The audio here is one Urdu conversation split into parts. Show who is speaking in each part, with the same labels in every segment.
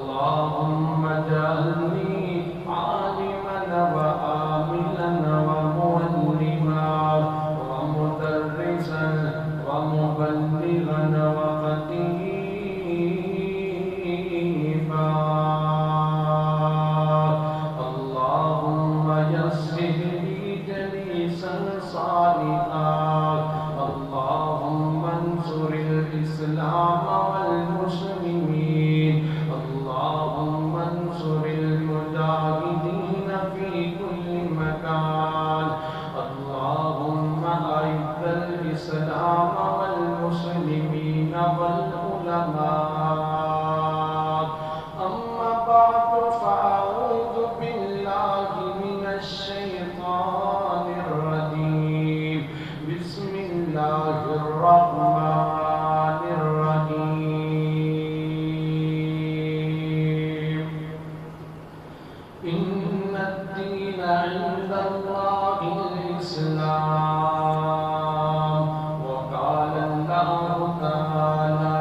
Speaker 1: اللهم اجعلني عالما وعاملا ومعلما ومدرسا ومبلغا وخطيبا. اللهم يسر لي جليسا صالحا. اللهم انصر الإسلام والمسلمين. اللهم انصر المجاهدين في كل مكان. اللهم أعز الإسلام والمسلمين والعلماء. أما بعد فأعوذ بالله من الشيطان الرجيم. بسم الله الرحمن الرحيم. إن الدين عند الله الإسلام. وقال الله تعالى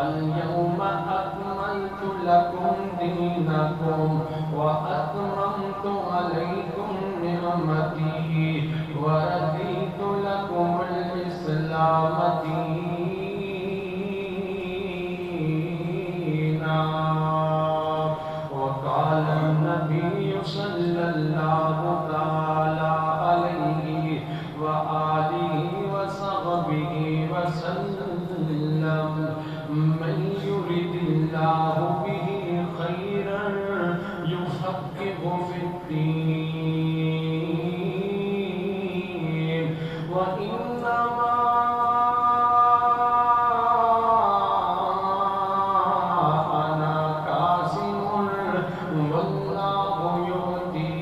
Speaker 1: اليوم أكملت لكم دينكم وأتممت عليكم نعمتي ورضيت لكم الإسلام دينا. وقال النبي صلى الله تعالى عليه وآله وصحبه وسلم من يرد الله به خيرا يفقهه في الدين. وإنما أنا قاسم والله يهدي.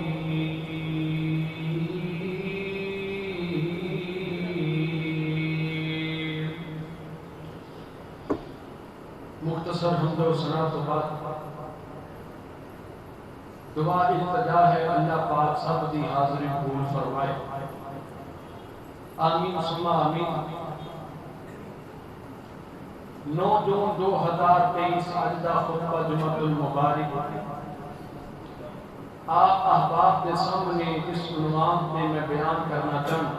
Speaker 1: مختصر حمد و ثنا تو بعد دعا التجا ہے اللہ پاک سب دی حاضری قبول فرمائے. آمین ثم آمین. 9 جون 2023 آج دا خطبہ جمعۃ المبارک آپ احباب کے سامنے اس عنوان پہ میں بیان کرنا چاہوں.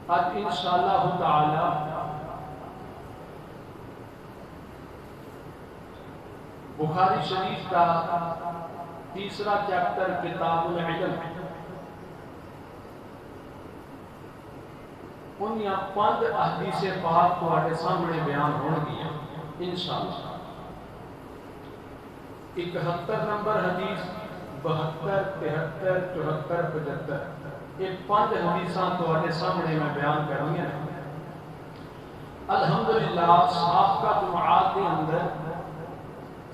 Speaker 1: آج انشاءاللہ تعالی بخاری شریف کا تیسرا چیپٹر کتاب العلم ان یا 5 احادیث پاک تواڈے سامنے بیان ہون گیا انشاءاللہ. 71 نمبر حدیث 72 73 74 75 یہ 5 حدیثاں تواڈے سامنے میں بیان کرنی ہیں. الحمدللہ سابقہ جمعات کے اندر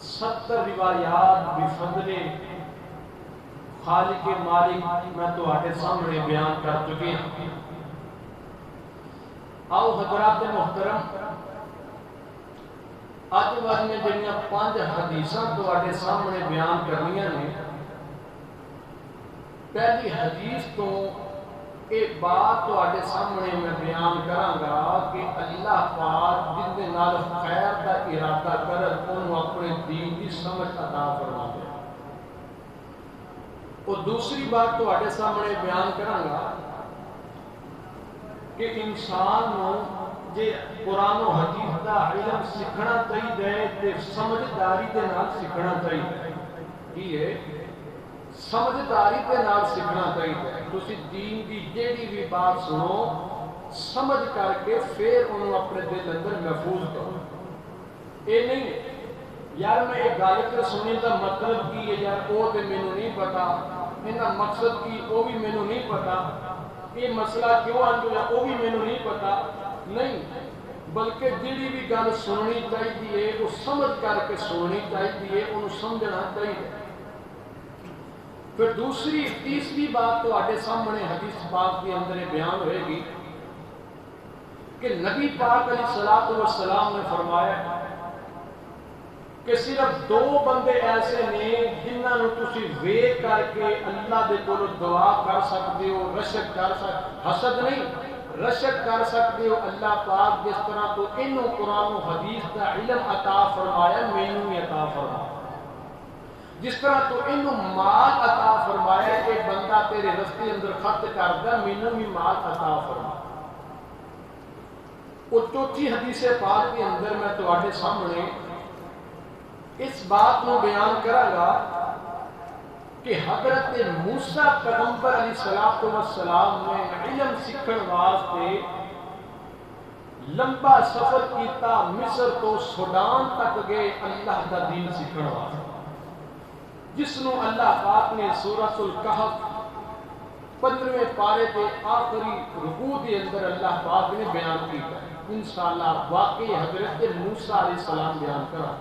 Speaker 1: 70 روایات بفضل خالق مالک میں تواڈے سامنے بیان کر چکے ہیں. آؤ حضرات محترم اج والی جڑیاں 5 حدیثاں تواڈے سامنے بیان کرنیاں نے. پہلی حدیث تو ایک بات تواڈے سامنے میں بیان کراں گا کہ اللہ پاک جن دے نال خیر دا ارادہ کرے انہوں اپنے دین کی سمجھ عطا فرماوے. اور دوسری بات تواڈے سامنے بیان کراں گا کہ انسان نو جے قرآن و حدیث دا علم سکھنا چاہیے تے سمجھداری دے نال سکھنا چاہیے. یہ سمجھداری دے نال سکھنا چاہیے. تسی دین دی جیڑی بھی بات سنو سمجھ کر کے پھر انہوں اپنے دل اندر محفوظ کرو. یہ نہیں یار میں ایک گل کر سنی دا مطلب کی ہے یار وہ تے مینوں نہیں پتا, انہاں مقصد کی وہ بھی مینوں نہیں پتا, یہ مسئلہ کیوں آن جو ہے وہ بھی مینوں نہیں پتا. نہیں, بلکہ جیڑی بھی گل سننی چاہیے وہ سمجھ کر کے سننی چاہیے, انہوں سمجھنا چاہیے. پھر دوسری تیسری بات تو آٹے سامنے حدیث پاک کے اندر بیان ہوئے گی کہ نبی پاک علیہ السلام نے فرمایا کہ صرف 2 بندے ایسے نے جنہاں نو تسی ویکھ کر کے اللہ دے کولوں دعا کر سکتے ہو, رشک کر سکتے, حسد نہیں رشد کر سکتے ہو اللہ پاک جس طرح تو انہوں قرآن و حدیث کا علم عطا فرمایا مینوں بھی عطا فرمایا، جس طرح تو انہوں مال عطا فرمایا کہ بندہ تیرے رستے اندر خط کردہ مینوں بھی مال عطا فرمایا۔ اور چوتھی حدیث پاک کے اندر میں تواڈے سامنے اس بات کو بیان کروں گا کہ حضرت موسیٰ پیغمبر علیہ السلام نے علم سیکھن واسطے لمبا سفر کیتا، مصر تو سوڈان تک گئے اللہ دا دین سیکھن واسطے، جس نو اللہ پاک نے سورۃ الکہف 15ویں پارے کے آخری رکوع کے اندر اللہ پاک نے بیان کیا۔ انشاءاللہ واقعی حضرت موسیٰ علیہ السلام بیان کرا،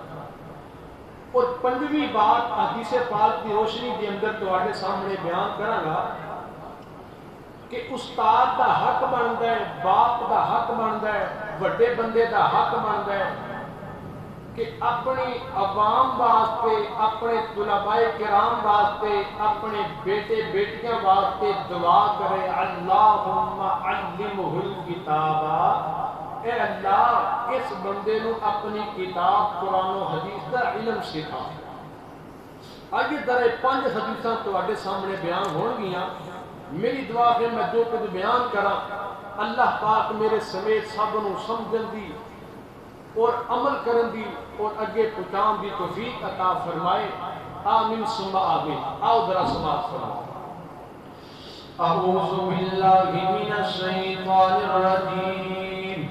Speaker 1: اور 5ویں بات حدیث پاک کی روشنی کے اندر تواڈے سامنے بیان کراں گا کہ استاد دا حق بندا ہے، باپ دا حق بندا ہے، بڑے بندے دا حق بندا ہے کہ اپنی عوام واسطے، اپنے طلباء کرام واسطے، اپنے بیٹے بیٹیاں واسطے دعا کرے، اللہم علمہ الکتاب، اے اللہ اس بندے نو اپنی کتاب قرآن و حدیث دا علم سکھا۔ آئیے در 5 حدیثاں تواڈے سامنے بیان ہون گیاں، میری دعا ہے میں جو کچھ بیان کراں اللہ پاک میرے سمیت سب نو سمجھن دی اور عمل کرن دی اور اگے پہنچان دی توفیق عطا فرمائے، آمین ثم آمین۔ آؤ ذرا سماعت فرمائیں۔ اعوذ باللہ من الشیطان الرجیم،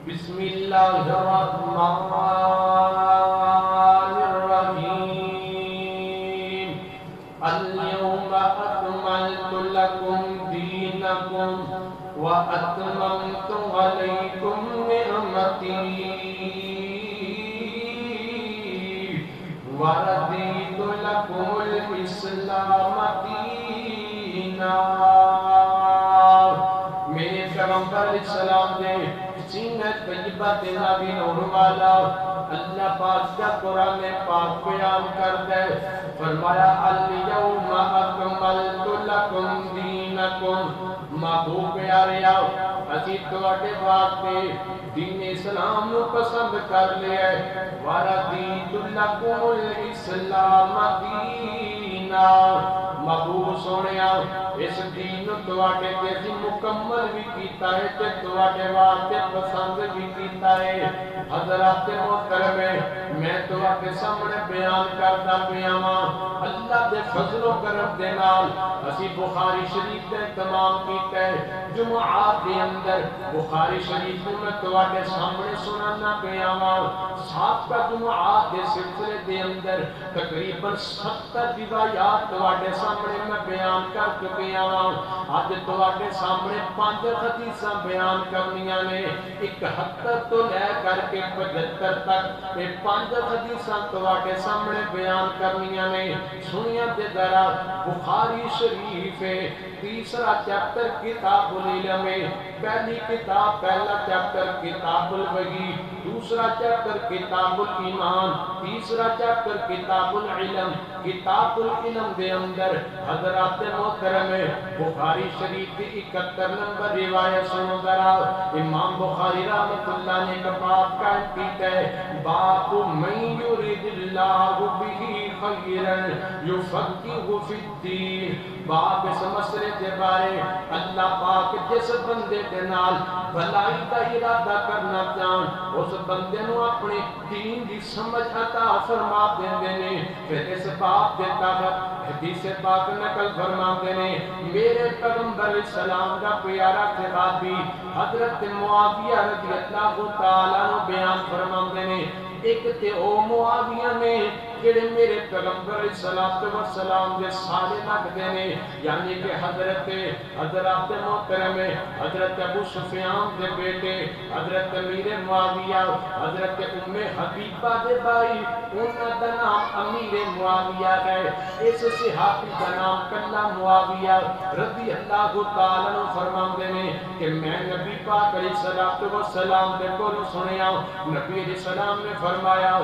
Speaker 1: بسم اللہ الرحمن الرحیم، اليوم اکملت لکم دینکم واتممت علیکم نعمتی وردیت لکم الاسلام دینا۔ میرے پیغمبر علیہ السلام نے سینہ طیبہ تینا بھی نور والا اللہ پاک کا قرآن پاک بیان کر دے، فرمایا الیوم اکملت لکم دینکم، محبوب پیارے آؤ اسی تواڈے واسطے دین اسلام نو پسند کر لیا، وردیت لکم الاسلام دینا، محبوب سونیا اس دین تواڈے تے مکمل بھی کیتا ہے تے تواڈے واسطے پسند بھی کیتا ہے۔ حضرات محترم میں تواڈے سامنے بیان کردا پیا ہاں، اللہ دے فضل و کرم دے نال اسی بخاری شریف دے تمام کیتا ہے۔ جمعات دے اندر بخاری شریف میں تواڈے سامنے سنانا پیا ہاں، سابقہ جمعات دے سلسلے دے اندر تقریباً 70 روایات تواڈے سامنے میں بیان کر چکے ہاں۔ آج تواڈے سامنے 5 حدیثاں بیان کرنیاں نے، 71 تو لے کر کے 75 تک یہ 5 حدیثاں تواڈے سامنے بیان کرنیاں نے۔ سنیاں دے ذرا بخاری شریف ہے، 3را چیپٹر کتاب العلم، پہلی کتاب پہلا چیپٹر کتاب الوحی، 2را چیپٹر کتاب الایمان، 3را چیپٹر کتاب العلم۔ کتاب العلم دے اندر حضرات محترم بخاری شریف کی 71 نمبر روایت سنو ذرا، امام بخاری رحمۃ اللہ نے باب قائم کیتا ہے، باب من یرید اللہ بہ خیرا یفقہہ فی الدین، باب اس مسئلے کے بارے اللہ پاک جس بندے کے نال بھلائی کا ارادہ کرنا چاہن اس بندے نو اپنے دین دی سمجھ عطا فرما دیندے نے۔ پھر اس باب دے تحت حدیث پاک نقل فرماتے نے، میرے پیغمبر علیہ السلام کا پیارا صحابی حضرت معاویہ رضی اللہ تعالیٰ عنہ بیان فرماتے نے، ایک تے او معاویہ نے جڑے میرے پیغمبر علیہ السلام دے سارے لگدے نے، یعنی کہ حضرت محترم حضرت ابو سفیان دے بیٹے حضرت امیر معاویہ حضرت ام حبیبہ دے بھائی، انہاں دا نام امیر معاویہ ہے۔ اس صحابی کا نام کلا معاویہ رضی اللہ تعالیٰ عنہ فرماندے نے کہ میں نبی پاک علیہ السلام دے کول سنیا، نبی علیہ السلام نے فرمایا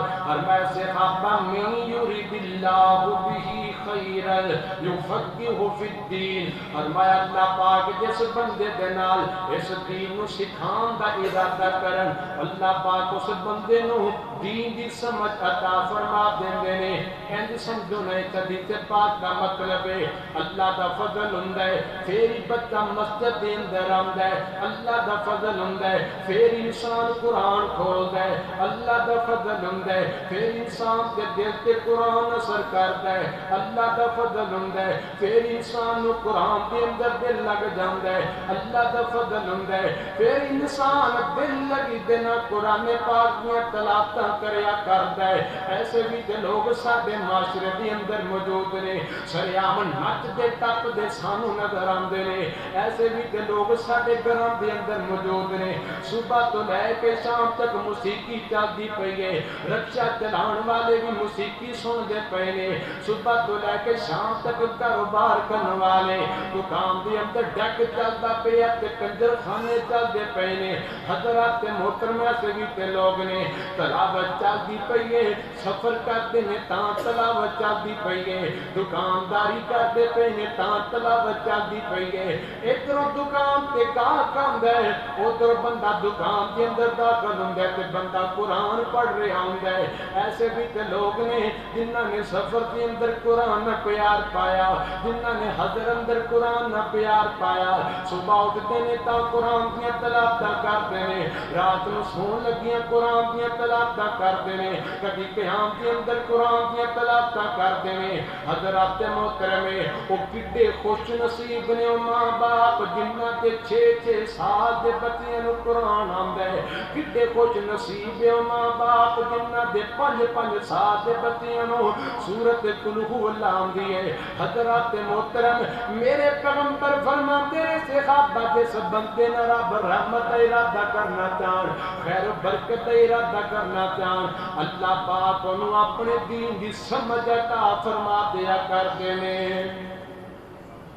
Speaker 1: صحابہ من یرید اللہ بہ خیرا یفقہہ فی الدین، فرمایا اللہ پاک جس بندے دے نال اس دین نو سکھان دا ارادہ کرن، اللہ پاک اس بندے نو دین دی سمجھ عطا فرما دیندے نے۔ انج سمجھو نہیں حدیث پاک دا مطلب ہے اللہ دا فضل ہوندا ہے پھر بچہ مسجد دے اندر آندا ہے، اللہ دا فضل ہوندا ہے پھر انسان قرآن کھولدا ہے، اللہ دا فضل ہوندا ہے پھر انسان دے دل تے قرآن اثر کردا ہے، اللہ دا فضل ہوندا ہے پھر انسان نو قرآن دے اندر دل لگ جاندا ہے، اللہ دا فضل ہوندا ہے پھر انسان دل لگی دینا قرآن پاک میں تلاوتاں کریا کردا ہے۔ ایسے بھی تے لوگ ساڈے معاشرے دے اندر موجود نے، سریام نچ دے ٹپ دے سانو نظر آندے نے، ایسے بھی تے لوگ ساڈے گھراں دے اندر موجود نے، صبح تو لے کے شام تک موسیقی چلدی پئی ہے، رکشا چلان والے بھی موسیقی سن دے پئے نے، صبح تو لے کے شام تک کاروبار کرن والے دکان دے اندر ڈیک چلدا پیا تے کنجر خانے چلدے پئے نے۔ حضرات محترم ایسے بھی تے لوگ نے، تلاوت چلدی پئی ہے، سفر کرتے نے تاں تلاوت چلدی پئی ہے، دکانداری کرتے پئے نے تاں تلاوت چلدی پئی ہے، ادھروں دکان تے گاہک آندا ہے، ادھر بندہ دکان کے اندر داخل ہوندا ہے تے بندہ قرآن پڑھ رہا ہوندا ہے۔ ایسے بھی تے لوگ نے جنہاں نے سفر کے اندر قرآن نہ پیار پایا، جنہاں نے حضر اندر قرآن نہ پیار پایا، صبح اٹھتے نے تاں قرآن دیا تلاوتاں کرتے نے، رات نو سون لگیاں قرآن دیا تلاوتاں کرتے نے، کبھی قیام کے اندر قرآن دیا تلاوتاں کرتے نے۔ حضرات محترم او کڈے خوش نصیب نے ماں باپ جنہاں کے 6-6 سال دے بچیاں نو قرآن آندا ہے، کڈے خوش نصیب او ماں باپ جنہاں دے 5-5 سال دے بچیاں نو سورۃ قل هو اللہ آندی ہے۔ حضرات محترم میرے پیغمبر فرماتے ہیں صحابہ جس بندے نہ رب رحمت ارادہ کرنا چاہن، خیر و برکت ارادہ کرنا چاہن، اللہ پاک انہوں اپنے دین دی سمجھ عطا فرما دیا کرتے نے۔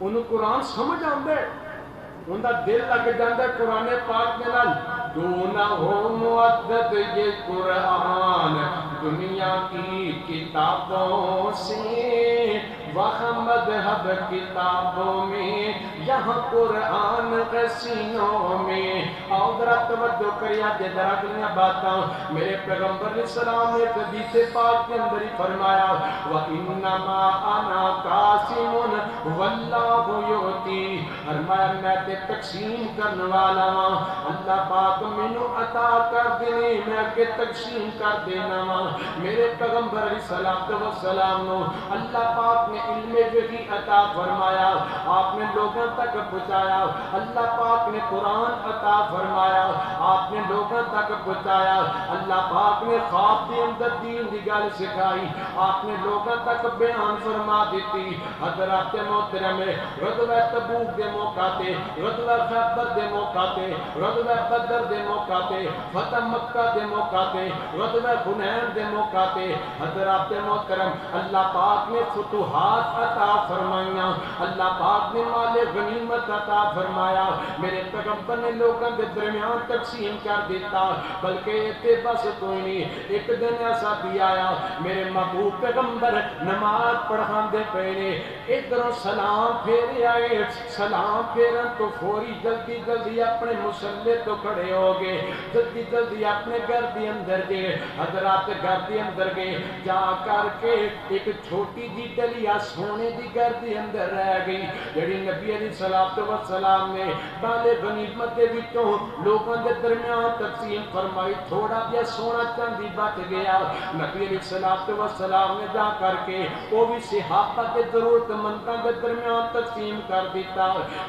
Speaker 1: انہوں قرآن سمجھ آندے، ان دا دل لگ جاندے قرآن پاک دے نال، دونہ ہو معدد یہ قرآن دنیا کی کتابوں سے، وہاں مذہب کتابوں میں، یہاں قرآن کے سینوں میں۔ آؤ ذرا توجہ کریا دے ذرا اگلیاں باتاں، میرے پیغمبر علیہ السلام نے حدیث پاک کے اندر ہی فرمایا وَإِنَّمَا أَنَا قَاسِمٌ وَاللَّهُ يُؤْتِي، فرمایا میں تے تقسیم کرنے والا ہاں، اللہ پاک مینوں عطا کر دینے، میں کے تقسیم کر دینا ہاں۔ میرے پیغمبر علیہ السلام نو اللہ پاک نے علم وحی عطا فرمایا، آپ نے لوگوں تک پہنچایا، اللہ پاک نے قرآن عطا فرمایا، آپ نے لوگوں تک پہنچایا، اللہ پاک نے خواب کے اندر دین دی گل سکھائی، آپ نے لوگوں تک بیان فرما دیتی۔ حضرات محترم غزوہ تبوک دے موقع تے، غزوہ خیبر دے موقع تے، غزوہ بدر دے موقع تے، فتح مکہ دے موقع تے، غزوہ حنین دے موقع تے، حضرات محترم اللہ پاک نے فتوحات عطا فرمائیاں، اللہ پاک نے مال غنیمت عطا فرمایا، میرے پیغمبر نے لوگوں کے درمیان تقسیم کر دیتا، بلکہ تے بس کوئی نہیں، ایک دن ایسا بھی آیا میرے محبوب پیغمبر نماز پڑھان دے پہنے، ادھروں سلام پھیرے آئے، سلام پھیرن تو فوری جلدی جلدی اپنے مسلح تو کھڑے ہو گئے، جلدی جلدی اپنے گھر دی اندر گئے، حضرات گھر دی اندر گئے، جا کر کے ایک چھوٹی جی ڈلیا سونے دی گھر دی اندر رہ گئی، جڑی نبی علیہ السلام نے بالے غنیمت دے وچوں لوگوں دے درمیان تقسیم فرمائی، تھوڑا جہا سونا چاندی بچ گیا، نبی علیہ السلام نے جا کر کے وہ بھی صحابہ کے ضرورت منداں دے درمیان تقسیم کر دیتا۔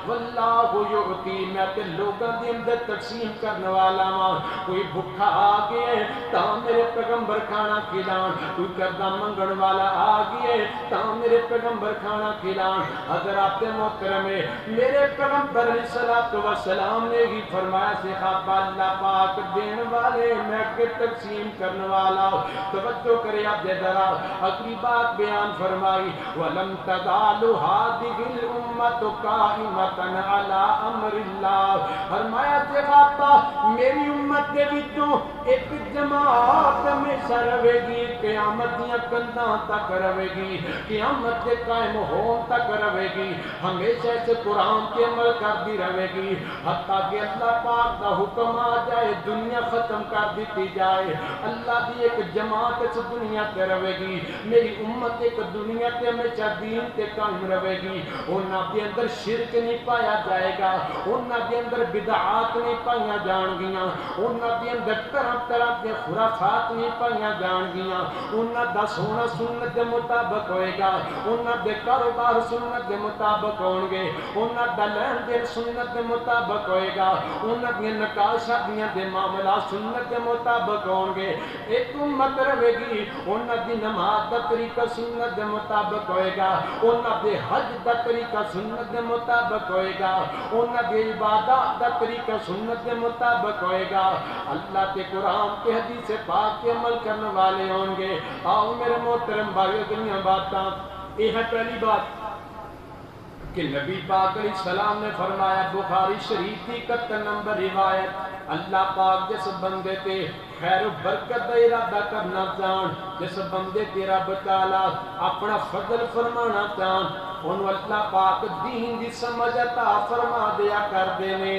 Speaker 1: واللہ یؤتی، میں تے لوگوں دے اندر تقسیم کرنے والا ہاں، کوئی بھکھا آ گیا تاں میرے پیغمبر کھانا کھلان، کوئی قرضہ منگن والا آ گیا تاں میرے پیغمبر کھانا کھلان۔ حضرات محترم میرے پیغمبر علیہ السلام نے ہی فرمایا صحابہ اللہ پاک دین والا والے میں کے تقسیم کرنے والا. توجہ کرے آپ دے ذرا اگلی بات بیان فرمائی وَلَمْ تَزَالُ هَٰذِهِ الْأُمَّةُ قَائِمَةً عَلَىٰ أَمْرِ اللَّهِ. فرمایا صحابہ میری امت دے وچوں ایک جماعت ہمیشہ رہے گی قیامت دیاں کنداں تک رہے گی قیامت دے قائم ہون تک رہے گی ہمیشہ اس قرآن کے عمل کرتی رہے گی حتیٰ کہ اللہ پاک دا حکم آ جائے دنیا ختم کر دیتی جائے. اللہ دی ایک جماعت اس دنیا تے رہے گی میری امت ایک دنیا تے ہمیشہ دین تے قائم رہے گی. انہاں دے اندر شرک نہیں پایا جائے گا انہاں دے اندر بدعات نہیں پائیاں جان گیاں انہاں دے اندر طرح طرح دے خرافات نہیں پائیاں جان گیاں انہاں دا سونا سنت دے مطابق ہوئے گا انہاں دے کاروبار سنت دے مطابق ہون گے انہاں دا لین دین سنت دے مطابق ہوئے گا انہاں دے نکاح شادیاں دے معاملات سنت دے مطابق ہون گے. ایک امت رہے گی انہاں دی نماز دا طریقہ سنت دے مطابق ہوئے گا انہاں دے حج دا طریقہ سنت دے مطابق ہوئے گا انہاں دے عبادات دا طریقہ سنت دے مطابق ہوئے گا. اللہ کے قرآن کے حدیث پاک کے عمل کرنے والے ہوں گے. آؤ میرے محترم بھائیو دنیا باتاں یہ ہے پہلی بات کہ نبی پاک علیہ السلام نے فرمایا بخاری شریف کی 71 نمبر روایت اللہ پاک جس بندے تے خیر و برکت دا ارادہ کرنا چاہن جس بندے تے رب تعالیٰ اپنا فضل فرمانا چاہن انہوں اللہ پاک دین دی سمجھ عطا فرما دیا کر دینے.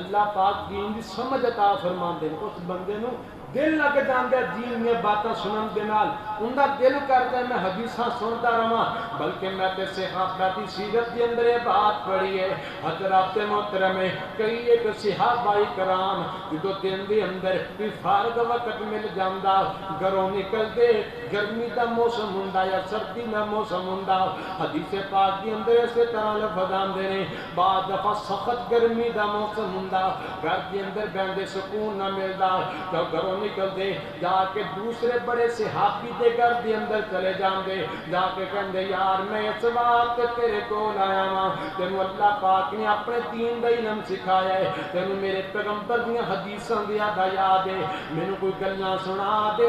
Speaker 1: اللہ پاک دین دی سمجھ عطا فرما دینے اس بندے نو دل لگ جاندے دین میں باتاں سنن دے نال اندا دل کردا میں حدیثاں سنتا رہواں بلکہ میں تے صحابہ دی سیرت دے اندر یہ بات پڑھی ہے حضرات محترم کئی ایک صحابہ کرام جو دن دے اندر کوئی فارغ وقت مل جاندا گھروں نکل دے گرمی دا موسم ہوندا یا سردی دا موسم ہوندا حدیث پاک دے اندر اسی طرح لفظ آندے نے بعد دفعہ سخت گرمی دا موسم ہوندا گھر دے اندر بیندے سکون نہ ملدا تو گھروں نکل دے جا کے دوسرے بڑے صحابی دے گھر دے اندر چلے جان دے جا کے کہندے یار میں اس وقت تیرے کول آیا ہاں تینوں اللہ پاک نے اپنے دین دا علم سکھایا ہے تینوں میرے پیغمبر دیاں حدیثاں دی یاد ہے مینوں کوئی گلاں سنا دے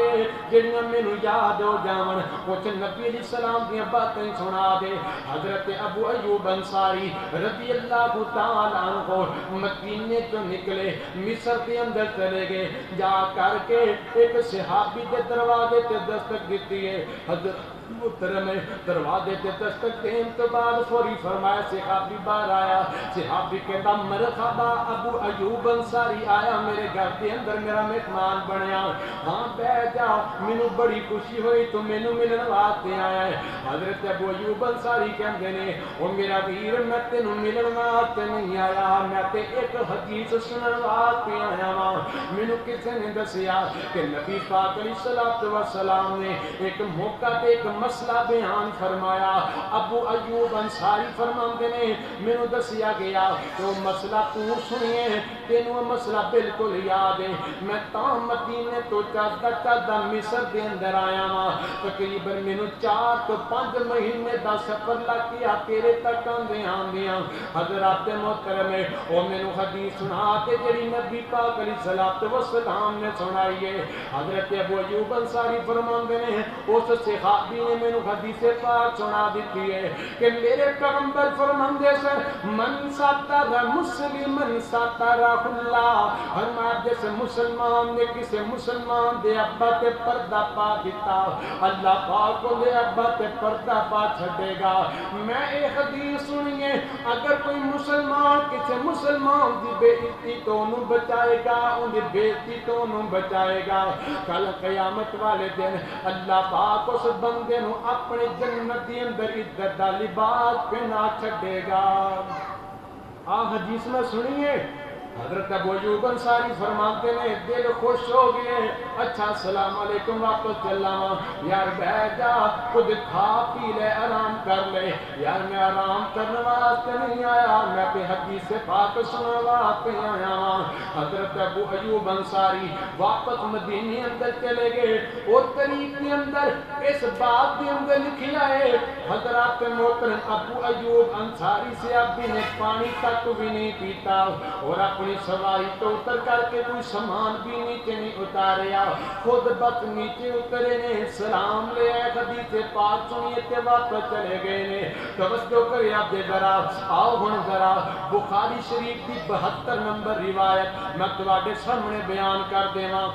Speaker 1: جڑیاں مینوں یاد ہو جاون کچھ نبی علیہ السلام دیاں باتیں سنا دے. حضرت ابو ایوب انصاری رضی اللہ تعالی عنہ مدینے تو نکلے مصر کے اندر چلے گئے جا کر کے ایک صحابی دے دروازے تے دستک دیتی ہے حضرت محترم دروازے تے دستک دین تو بعد فوری فرمایا صحابی باہر آیا صحابی کہتا مرحبا ابو ایوب انصاری آیا میرے گھر کے اندر میرا مہمان بنیا ہاں بیٹھ جا مینوں بڑی خوشی ہوئی تو مینوں ملن واسطے آیا ہے. حضرت ابو ایوب انصاری کہندے نے او میرا ویر میں تینوں ملن واسطے نہیں آیا میں تے ایک حدیث سنن واسطے آیا ہاں مینوں کسے نے دسیا کہ نبی پاک علیہ الصلوۃ والسلام نے ایک موقع تے ایک مسئلہ بیان فرمایا ابو ایوب انصاری فرماندے نے مینوں دسیا گیا تو مسئلہ تو سنیے تینوں مسئلہ بالکل یاد ہے میں تاں مدینے تو چلدا مصر دے اندر آیا ہاں تقریباً مینوں 4 تو 5 مہینے دا سفر لگ گیا تیرے تک آندیاں حضرات محترم او مینوں حدیث سنا تے جڑی نبی پاک علیہ الصلوۃ والسلام نے سنائی ہے. حضرت ابو ایوب انصاری فرماندے نے اس صحابی نے مینوں حدیث پاک سنا دیتی ہے کہ میرے پیغمبر فرماندے سے من ساتر مسلمن ساتر اللہ فرمایا جیسے مسلمان نے کسی مسلمان دے ابا تے پردہ پا دیتا اللہ پاک کو دے ابا تے پردہ پا چھڑے گا. میں ایک حدیث سنیے اگر کوئی مسلمان کسی مسلمان دی بے عزتی تو انہوں بچائے گا ان دی بے عزتی تو انہوں بچائے گا کل قیامت والے دن اللہ پاک اس بندے نو اپنے جنت دی اندر عزت دا لباس پہنا چھڑے گا. حدیث میں سنیے حضرت ابو ایوب انصاری فرماتے نے دل خوش ہو گئے اچھا السلام علیکم واپس چلا یار بیٹھ جا خود کھا پی لے آرام کر لے یار میں آرام کرنے واسطے نہیں آیا میں پہ حدیث پاک سننے واسطے آیا ہوں. حضرت ابو ایوب انصاری واپس مدینے اندر چلے گئے اور طریق کے اندر اس بات کے اندر لکھیا ہے حضرات محترم ابو ایوب انصاری سے ابھی نے پانی تک بھی نہیں پیتا اور اپنی اپنی سواری تو اتر کر کے کوئی سامان بھی نیچے نہیں اتاریا، خود بس نیچے اترے نے، سلام لے آئے، حدیث پاک سنیے تے واپس چلے گئے نے۔ توجہ کرے آپ دے ذرا، آؤ ہن ذرا بخاری شریف کی 72 نمبر روایت میں تواڈے سامنے بیان کر دیواں۔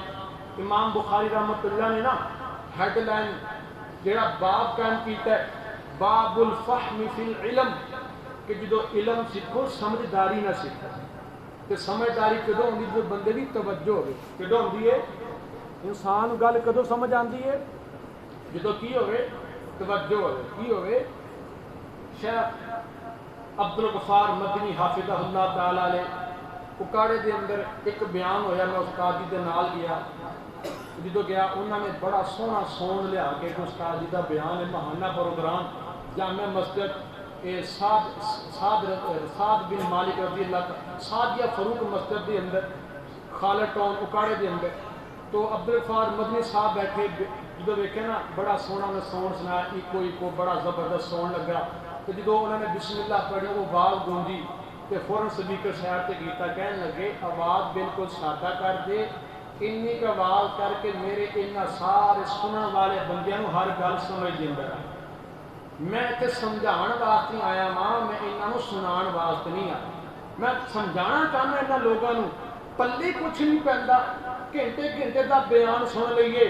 Speaker 1: امام بخاری رحمۃ اللہ نے نا ہیڈ لائن جڑا باب قائم کیتا ہے، باب الفہم فی العلم، کہ جدو علم سیکھو سمجھداری نہ سیکھو، کہ سمجھداری کدو ہوندی جو بندے دی توجہ ہوگی، کدو ہوندی ہے انسان گل کدو سمجھ آندی ہے جدو کی ہوئے توجہ ہوئے، کی ہوئے۔ شیخ عبدالغفار مدنی حافظہ اللہ تعالی علیہ اکاڑے دے اندر ایک بیان ہویا، میں استاد جی دے نال گیا، جدو گیا انہوں نے بڑا سونا سون لیا کے استاد جی دا بیان ہے، ماہانہ پروگرام جامع مسجد سعد بن مالک رضی اللہ تعالی سعدیہ فروق مسجد دے اندر خالد ٹاؤن اکاڑے دے اندر، تو عبدالغفار مدنی صاحب بیٹھے، جدو ویکھے نا بڑا سونا میں سون سنایا، ایکو بڑا زبردست سون لگا، تو جدو انہوں نے بسم اللہ پڑھی وہ آواز گونجی تے فوراً سپیکر شہر تے کیتا، کہنے لگے آواز بالکل سادہ کر دے، انی کا آواز کر کے میرے انہاں سارے سنن والے بندیاں نوں ہر گل سمجھ دیندا ہے۔ میں تے سمجھان واسطے آیا ماں، میں انہاں نوں سنان واسطے نہیں آیا، میں سمجھانا چاہنا انہاں لوگاں نوں، پلے کچھ نہیں پیندا، گھنٹے گھنٹے دا بیان سن لئیے،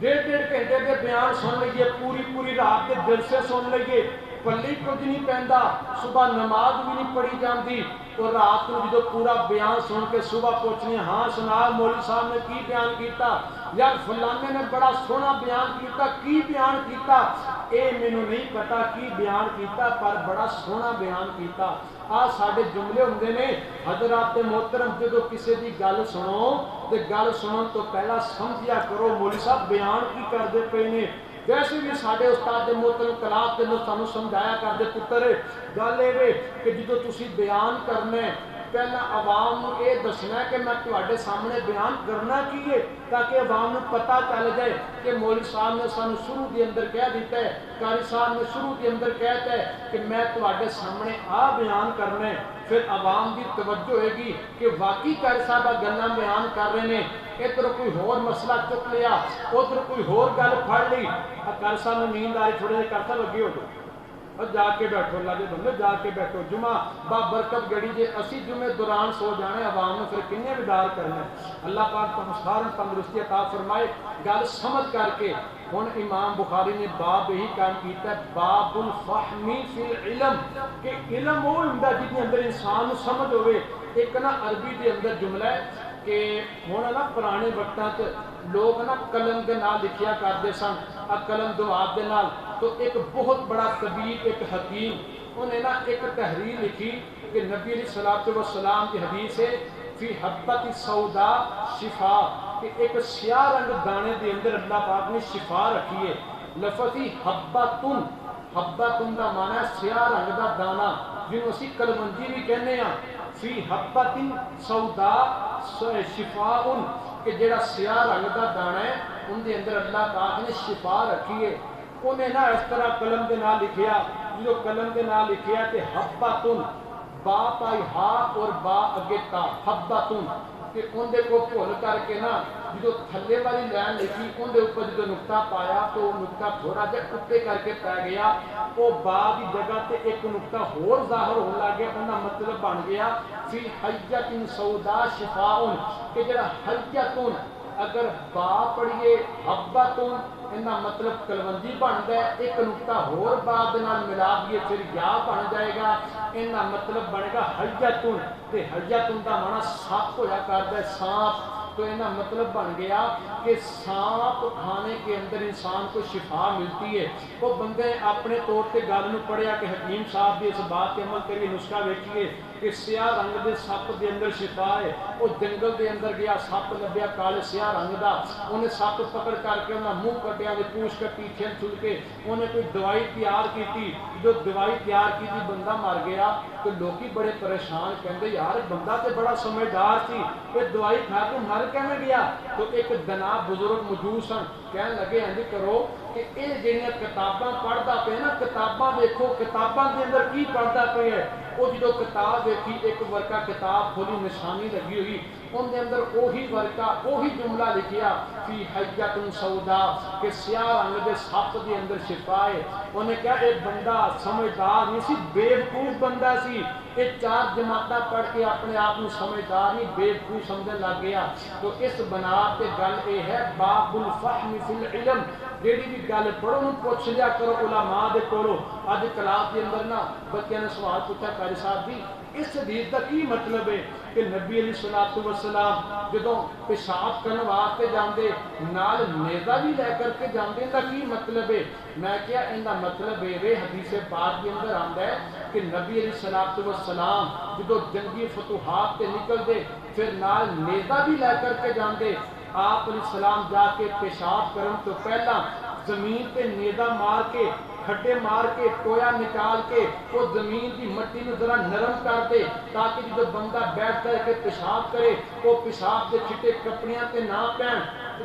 Speaker 1: ڈیڑھ گھنٹے دے بیان سن لئیے، پوری رات دے جلسے سن لئیے، پلی کچھ نہیں پہندا، صبح نماز بھی نہیں پڑھی جاندی، اور رات کو جدو پورا بیان سن کے صبح پوچھنی ہاں سنا مولوی صاحب نے کی بیان کیتا، یار فلانے نے بڑا سونا بیان کیتا، کی بیان کیتا، اے مینوں نہیں پتا کی بیان کیتا پر بڑا سونا بیان کیتا۔ ساڈے جملے ہوندے نے حضرات محترم، جدو کسی دی گل سنو تے گل سنن تو پہلا سمجھیا کرو مولوی صاحب بیان کی کردے پے نے۔ ویسے بھی ساڈے استاد محترم کلاس کے اندر سانوں سمجھایا کردے پتر گل اے کہ جدو تسی بیان کرنا ہے پہلا عوام نوں اے دسنا ہے کہ میں تواڈے سامنے بیان کرنا کی ہے، تاکہ عوام نوں پتہ چل جائے کہ مولوی صاحب نے سانوں شروع دے اندر کہہ دیتا ہے، قاری صاحب نے شروع دے اندر کہتا ہے کہ میں تواڈے سامنے بیان کرنا ہے، پھر عوام دی توجہ ہوئے گی کہ واقعی قاری صاحب گلاں بیان کر رہے ہیں، ادھر کوئی ہور مسئلہ چک لیا، ادھر کوئی ہور گل پھڑ لی، قاری صاحب نے نیند آئی تھوڑے جے کرتا لگی ہو تو جا کے بیٹھو، اللہ دے بندے جا کے بیٹھو، جمعہ با برکت گڑی جے اسی جمعے دوران سو جانے عوام نے پھر کنے بیدار کرنا ہے۔ اللہ پاک سارا تندرستی عطا فرمائے۔ گل سمجھ کر کے ہن امام بخاری نے باب یہی قائم کیتا ہے، باب الفہم فی العلم، کہ علم وہ ہوندا جس کے اندر انسان نوں سمجھ ہوئے۔ ایک نا عربی دے اندر جملہ ہے کہ ہن نا پرانے وقتاں تے لوگ نا قلم دے نال لکھیا کرتے سن، قلم دواب دے نال، تو ایک بہت بڑا طبیب ایک حکیم انہیں نا ایک تحریر لکھی کہ نبی علیہ الصلوۃ والسلام کی حدیث ہے فی حبۃ سودا شفا، کہ ایک سیاہ رنگ دانے دے اندر اللہ پاک نے شفا رکھی ہے۔ لفظی حبۃن، حبۃن دا معنی ہے سیاہ رنگ دا دانا، جنوں اسی کلمنجی بھی کہنے ہاں، فی حبۃ سودا شفاء، کہ جڑا سیاہ رنگ دا دانا ہے ان دے اندر اللہ پاک نے شفا رکھی ہے۔ انہیں نا اس طرح قلم دے نال لکھیا، جو قلم دے نال لکھیا تے حبۃن، با پائی ہا اور با اگے تا، حبۃن، کہ ان دے کو بھول کر کے نا جو تھلے والی لائن لکھی ان دے اوپر جو نقطہ پایا تو وہ نقطہ تھوڑا جا اٹھے کر کے پہ گیا، وہ با دی جگہ تے ایک نقطہ ہور ظاہر ہونے لگ گیا، انہاں مطلب بن گیا فی حجۃ سودا شفاء، کہ جڑا حجۃ اگر با پڑھیے حبۃن انہا مطلب کلوندی بن گئے، ایک نقطہ ہور بعد نال ملا دیے پھر یا بن جائے گا، انہا مطلب بنے گا حجتن، تے حجتن دا معنی سانپ ہویا کرتا ہے، سانپ، تو انہا مطلب بن گیا کہ سانپ کھانے کے اندر انسان کو شفا ملتی ہے۔ وہ بندے اپنے طور پہ گل نو پڑھیا کہ حکیم صاحب بھی اس بات کے عمل کریے، نسخہ ویکھیے کہ سیاہ رنگ دے سپ دے اندر شفا ہے۔ وہ جنگل دے اندر گیا، سپ لبیا کالے سیاہ رنگ دا، انہیں سپ پکڑ کر کے انہاں منہ کٹیا دے پوچھ کٹی چھل چھل کے انہیں کوئی دوائی تیار کی، جو دوائی تیار کی تھی بندہ مر گیا، تو لوگی بڑے پریشان کہندے یار بندہ تے بڑا سمجھدار سی، یہ دوائی کھا کے مر کیویں گیا؟ تو ایک دنا بزرگ موجود سن، کہنے لگے انج کرو کہ یہ جہاں کتاباں پڑھتا پہ نا، کتاباں دیکھو کتاباں کے اندر کی پڑھتا پہ ہے، وہ جو کتاب دیکھی ایک ورقہ کتاب کھولی نشانی لگی ہوئی ان دے اندر وہی ورقہ وہی جملہ لکھیا فی حجۃ سودا کہ سیاہ رنگ دے سپ دے اندر شفا ہے. انہیں کہا ایک بندہ سمجھدار نہیں سی بیوقوف بندہ سی یہ 4 جماعتاں پڑھ کے اپنے آپ کو سمجھدار نہیں بیوقوف سمجھنے لگ گیا. تو اس بنا پہ گل یہ ہے باب الفہم فی العلم جیڑی بھی گل پڑھو نو پوچھ لیا کرو علماء دے کولو. اج کلاس دے اندر نا بچیاں نے سوال پوچھا قاری صاحب جی اس حدیث کا کی مطلب ہے کہ نبی علیہ الصلوۃ والسلام جدوں پیشاب کرن واسطے جاندے نال نیزہ بھی لے کر کے جاندے دا کی مطلب ہے. میں کیا ان دا مطلب ہے حدیث پاک کے اندر آندا ہے کہ نبی علیہ الصلوۃ والسلام جدوں جنگی فتوحات تے نکلدے پھر نال نیزہ بھی لے کر کے جاندے. آپ علیہ السلام جا کے پیشاب کرن تو پہلا زمین تے نیزہ مار کے کھڈے مار کے ٹویا نکال کے وہ زمین کی مٹی نو ذرا نرم کر دے تاکہ جب بندہ بیٹھ کر کے پیشاب کرے وہ پیشاب کے چھٹے کپڑیاں تے نہ پہن.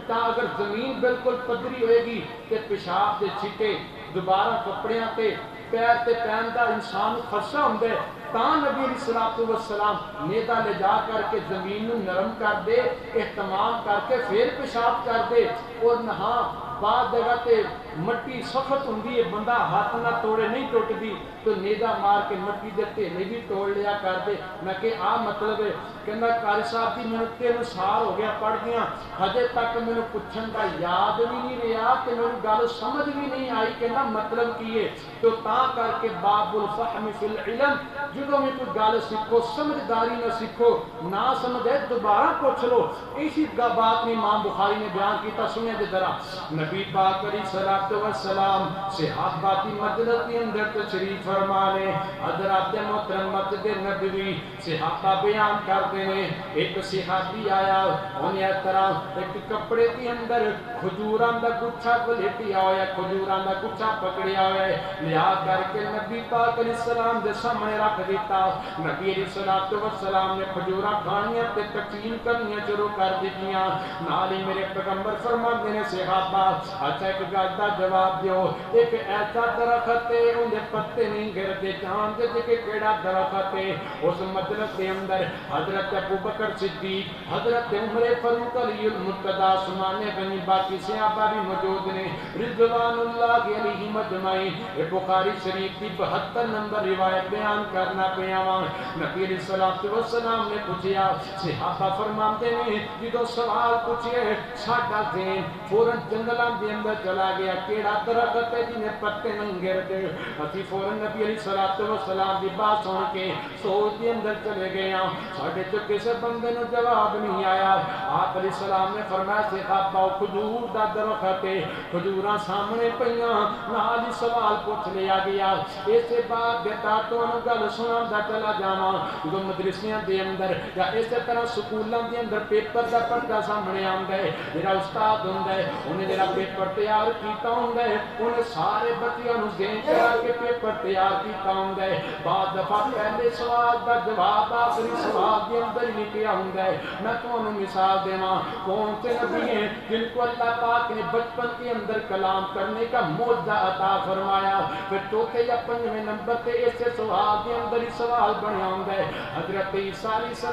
Speaker 1: تا اگر زمین بالکل پدری ہوئے گی تے پیشاب کے چھٹے دوبارہ کپڑیاں تے پیر تے پہن دا انسان خدشہ ہوندا ہے. تاں نبی علیہ الصلوۃ والسلام نیزہ لے جا کر کے زمین نو نرم کر دے اہتمام کر کے پھر پیشاب کر دے. اور نہاں بعض جگہ تے مٹی سخت ہوندی ہے بندہ ہاتھ نہ توڑے نہیں ٹوٹدی تو نیزہ مار کے مٹی دے ٹھیلے بھی توڑ لیا کر دے. میں کہ آ مطلب ہے کہنا قاری صاحب دی میں 3 سال ہو گیا پڑھ گیا ہجے تک میں پوچھن دا یاد بھی نہیں رہا کہ میں گل سمجھ بھی نہیں آئی کہنا مطلب کی ہے. تو تاں کر کے باب الفہم فی العلم جدوں میں کوئی گل سیکھو سمجھداری نہ سیکھو نہ سمجھے دوبارہ پوچھ لو. اسی بات میں امام بخاری نے بیان کیتا سنیں دے ذرا نبی پاک علیہ الصلوۃ والسلام صحابہ کی مجلس کے اندر تشریف فرما لے حضرات محترم مسجد نبوی صحابہ بیان کرتے ہیں ایک صحابی آیا انہیں اس طرح ایک کپڑے کے اندر کھجوراں دا گچھا لپٹیا ہوا ہے کھجوراں دا گچھا پکڑیا ہوا ہے لیا کر کے نبی پاک علیہ السلام دے سامنے رکھ دیتا. نبی علیہ الصلوۃ والسلام نے کھجوراں کھانیاں تے تقسیم کرنیاں شروع کر دتیاں. نال ہی میرے پیغمبر فرماندے نے صحابہ اچھا ایک گل دا جواب دیو ایک ایسا درخت ہے اون دے پتے نہیں گرتے جان دے کہ کیڑا درخت ہے. اس مجلس کے اندر حضرت ابوبکر صدیق حضرت عمر فاروق علی المرتضی عثمان غنی باقی صحابہ بھی موجود نے رضوان اللہ علیہم اجمعین. بخاری شریف کی 72 نمبر روایت بیان کرنا پیا وا. نبی علیہ الصلوۃ والسلام نے پوچھا صحابہ فرماتے ہیں جدوں سوال پوچھے ساڈا ذہن فوراً جنگلاں دے اندر چلا گیا کیڑا درخت ہے جن پتے نہیں گرتے. اسی فوراً نبی علیہ الصلوۃ والسلام دی بات سن کے سوچ دے اندر چلے گئے ہاں ساڈے تو کسے بندے نو جواب نہیں آیا. آپ علیہ السلام نے فرمایا صحابہ کھجور دا درخت ہے کھجوراں سامنے پیاں نال ہی سوال پوچھ لیا گیا. اسے بعد بیٹا تو گل سناوندا چلا جاواں جو مدرسیاں دے اندر یا اسی طرح سکولاں دے اندر پیپر دا پڑھا سامنے آندا ہے جڑا استاد ہوندا ہے انہیں جڑا پیپر تیار کیتا ہوندا ہے انہیں سارے بچیاں نو ذہن چلا کے پیپر تیار کیتا ہوندا ہے. بعد دفعہ پہلے سوال دا جواب آخری سوال دے اندر ہی لکھیا ہوندا ہے. میں تانوں مثال دیواں کون سے نبی ہیں جن کو اللہ پاک نے بچپن کے اندر کلام کرنے کا معجزہ عطا فرمایا پھر چوتھے یا 5ویں نمبر تے ایسے سوال دے اندر ہی سوال بنیا ہوندا ہے. حضرت عیسیٰ علیہ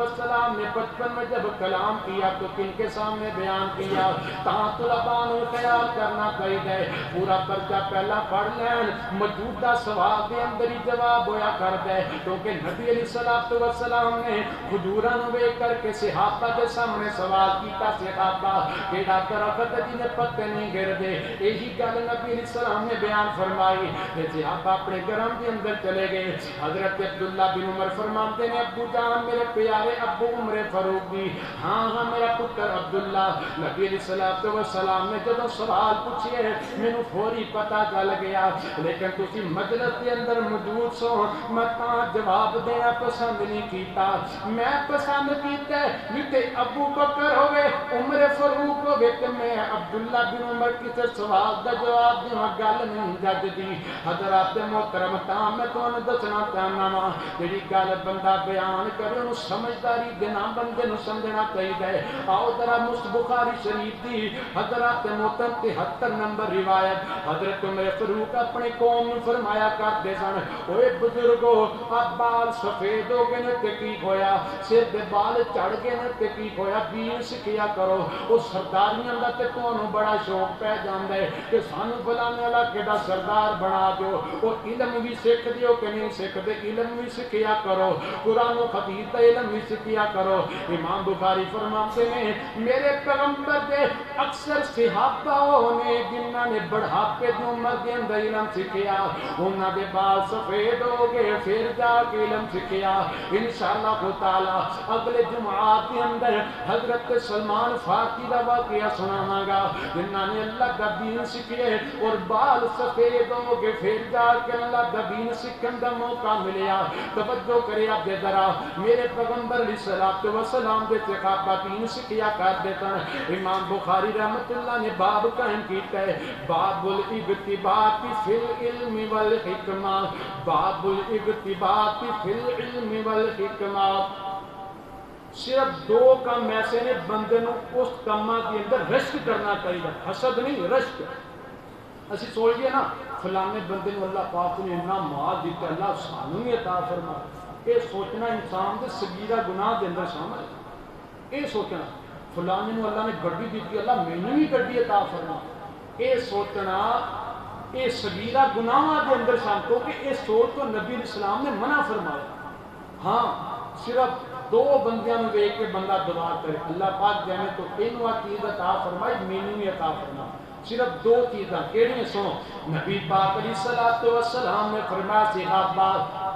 Speaker 1: السلام نے بچپن میں جب کلام کیا تو کن کے سامنے بیان کیا تاں طلباء نو خیال کرنا چاہیے پورا پرچہ پہلا پڑھ لین موجودہ سوال دے اندر ہی جواب ہویا کردا ہے کیونکہ نبی علیہ السلام نے کھجوراں نو ویکھ کر کے صحابہ دے سامنے سوال کیتا صحابہ کیڑا درخت جن پتے نہیں گردے. یہی گل نبی علیہ السلام نے بیان فرمائی. صحابہ اپنے گھراں دے اندر چلے گئے. حضرت عبداللہ بن عمر فرماتے ہیں ابو جان میرے پیارے ابو عمر فاروق دی ہاں ہاں میرا پتر عبداللہ. نبی علیہ السلام نے جدوں سوال پوچھے مینوں فوری پتہ چل گیا لیکن تسی مجلس کے اندر موجود سو میں تاں جواب دینا پسند نہیں کیتا. میں پسند کیتا ہے جتے ابو بکر ہوئے عمر فاروق ہوے کہ میں عبداللہ بن عمر کسی سوال دا جواب دیواں گل نہیں ججدی حضرات محترم تاں میں تانوں دسنا چاہنا وا جڑی گل بندہ بیان کرے انہوں سمجھداری دے نال بندے نوں سمجھنا چاہیے آؤ ذرا بخاری شریف دی حضرات محترم 73 نمبر روایت حضرت عمر فاروق اپنے قوم نوں فرمایا کرتے سن اوے بزرگو اب بال سفید ہو گئے نے تے کی ہویا سر دے بال چڑھ گئے نے تے کی ہویا دین سکھیا کرو او سرداریاں دا تے تانوں بڑا شوق پہ جاندا ہے کہ سانوں فلانے والا کیڑا سردار بنا دیو او علم بھی سکھ دیو کہ نہیں سکھ دے علم بھی سکھیا کرو قرآن و حدیث دا علم بھی سکھیا کرو امام بخاری فرماتے ہیں میرے پیغمبر دے اکثر صحابہ نے جنہاں نے بڑھاپے دی عمر دے اندر علم سکھیا انہاں دے بال سفید ہو گئے پھر جا کے علم سکھیا انشاءاللہ تعالی اگلے جمعات کے اندر حضرت سلمان فارسی دا واقعہ سناواں گا جنہاں نے اللہ دا دین سکھے اور بال سفید ہو گئے پھر جا کے اللہ دا دین سکھن دا موقع ملیا توجہ کرے اب ذرا میرے پیغمبر علیہ الصلوۃ والسلام دے صحابہ دین سکھیا کرتے سن امام بخاری رحمۃ اللہ نے باب قائم کیتا ہے باب الابتباط فی العلم والحکمہ باب الابتباط فی العلم والحکمہ صرف دو کام ایسے نے بندے نو اس کاماں کے اندر رشک کرنا چاہیے حسد نہیں رشک اسی سوچئے نا فلانے بندے نو اللہ پاک نے اتنا مال دیتا اللہ سانوں بھی عطا فرما یہ سوچنا انسان دے صغیرہ گناہ دے اندر شامل ہے یہ سوچنا فلانے نو اللہ نے گڈی دیتی اللہ مینوں بھی گڈی عطا فرما یہ سوچنا یہ صغیرہ گناہ دے اندر شامل کیونکہ یہ سوچ تو نبی اسلام نے منع فرمایا ہاں صرف دو بندیاں نو دیکھ کے بندہ دعا کرے اللہ پاک جانے تو اینو چیز عطا فرمائے مینوں بھی عطا فرما صرف دو چیزاں کیڑی سنو نبی پاک علیہ الصلوۃ والسلام نے فرمایا صحابہ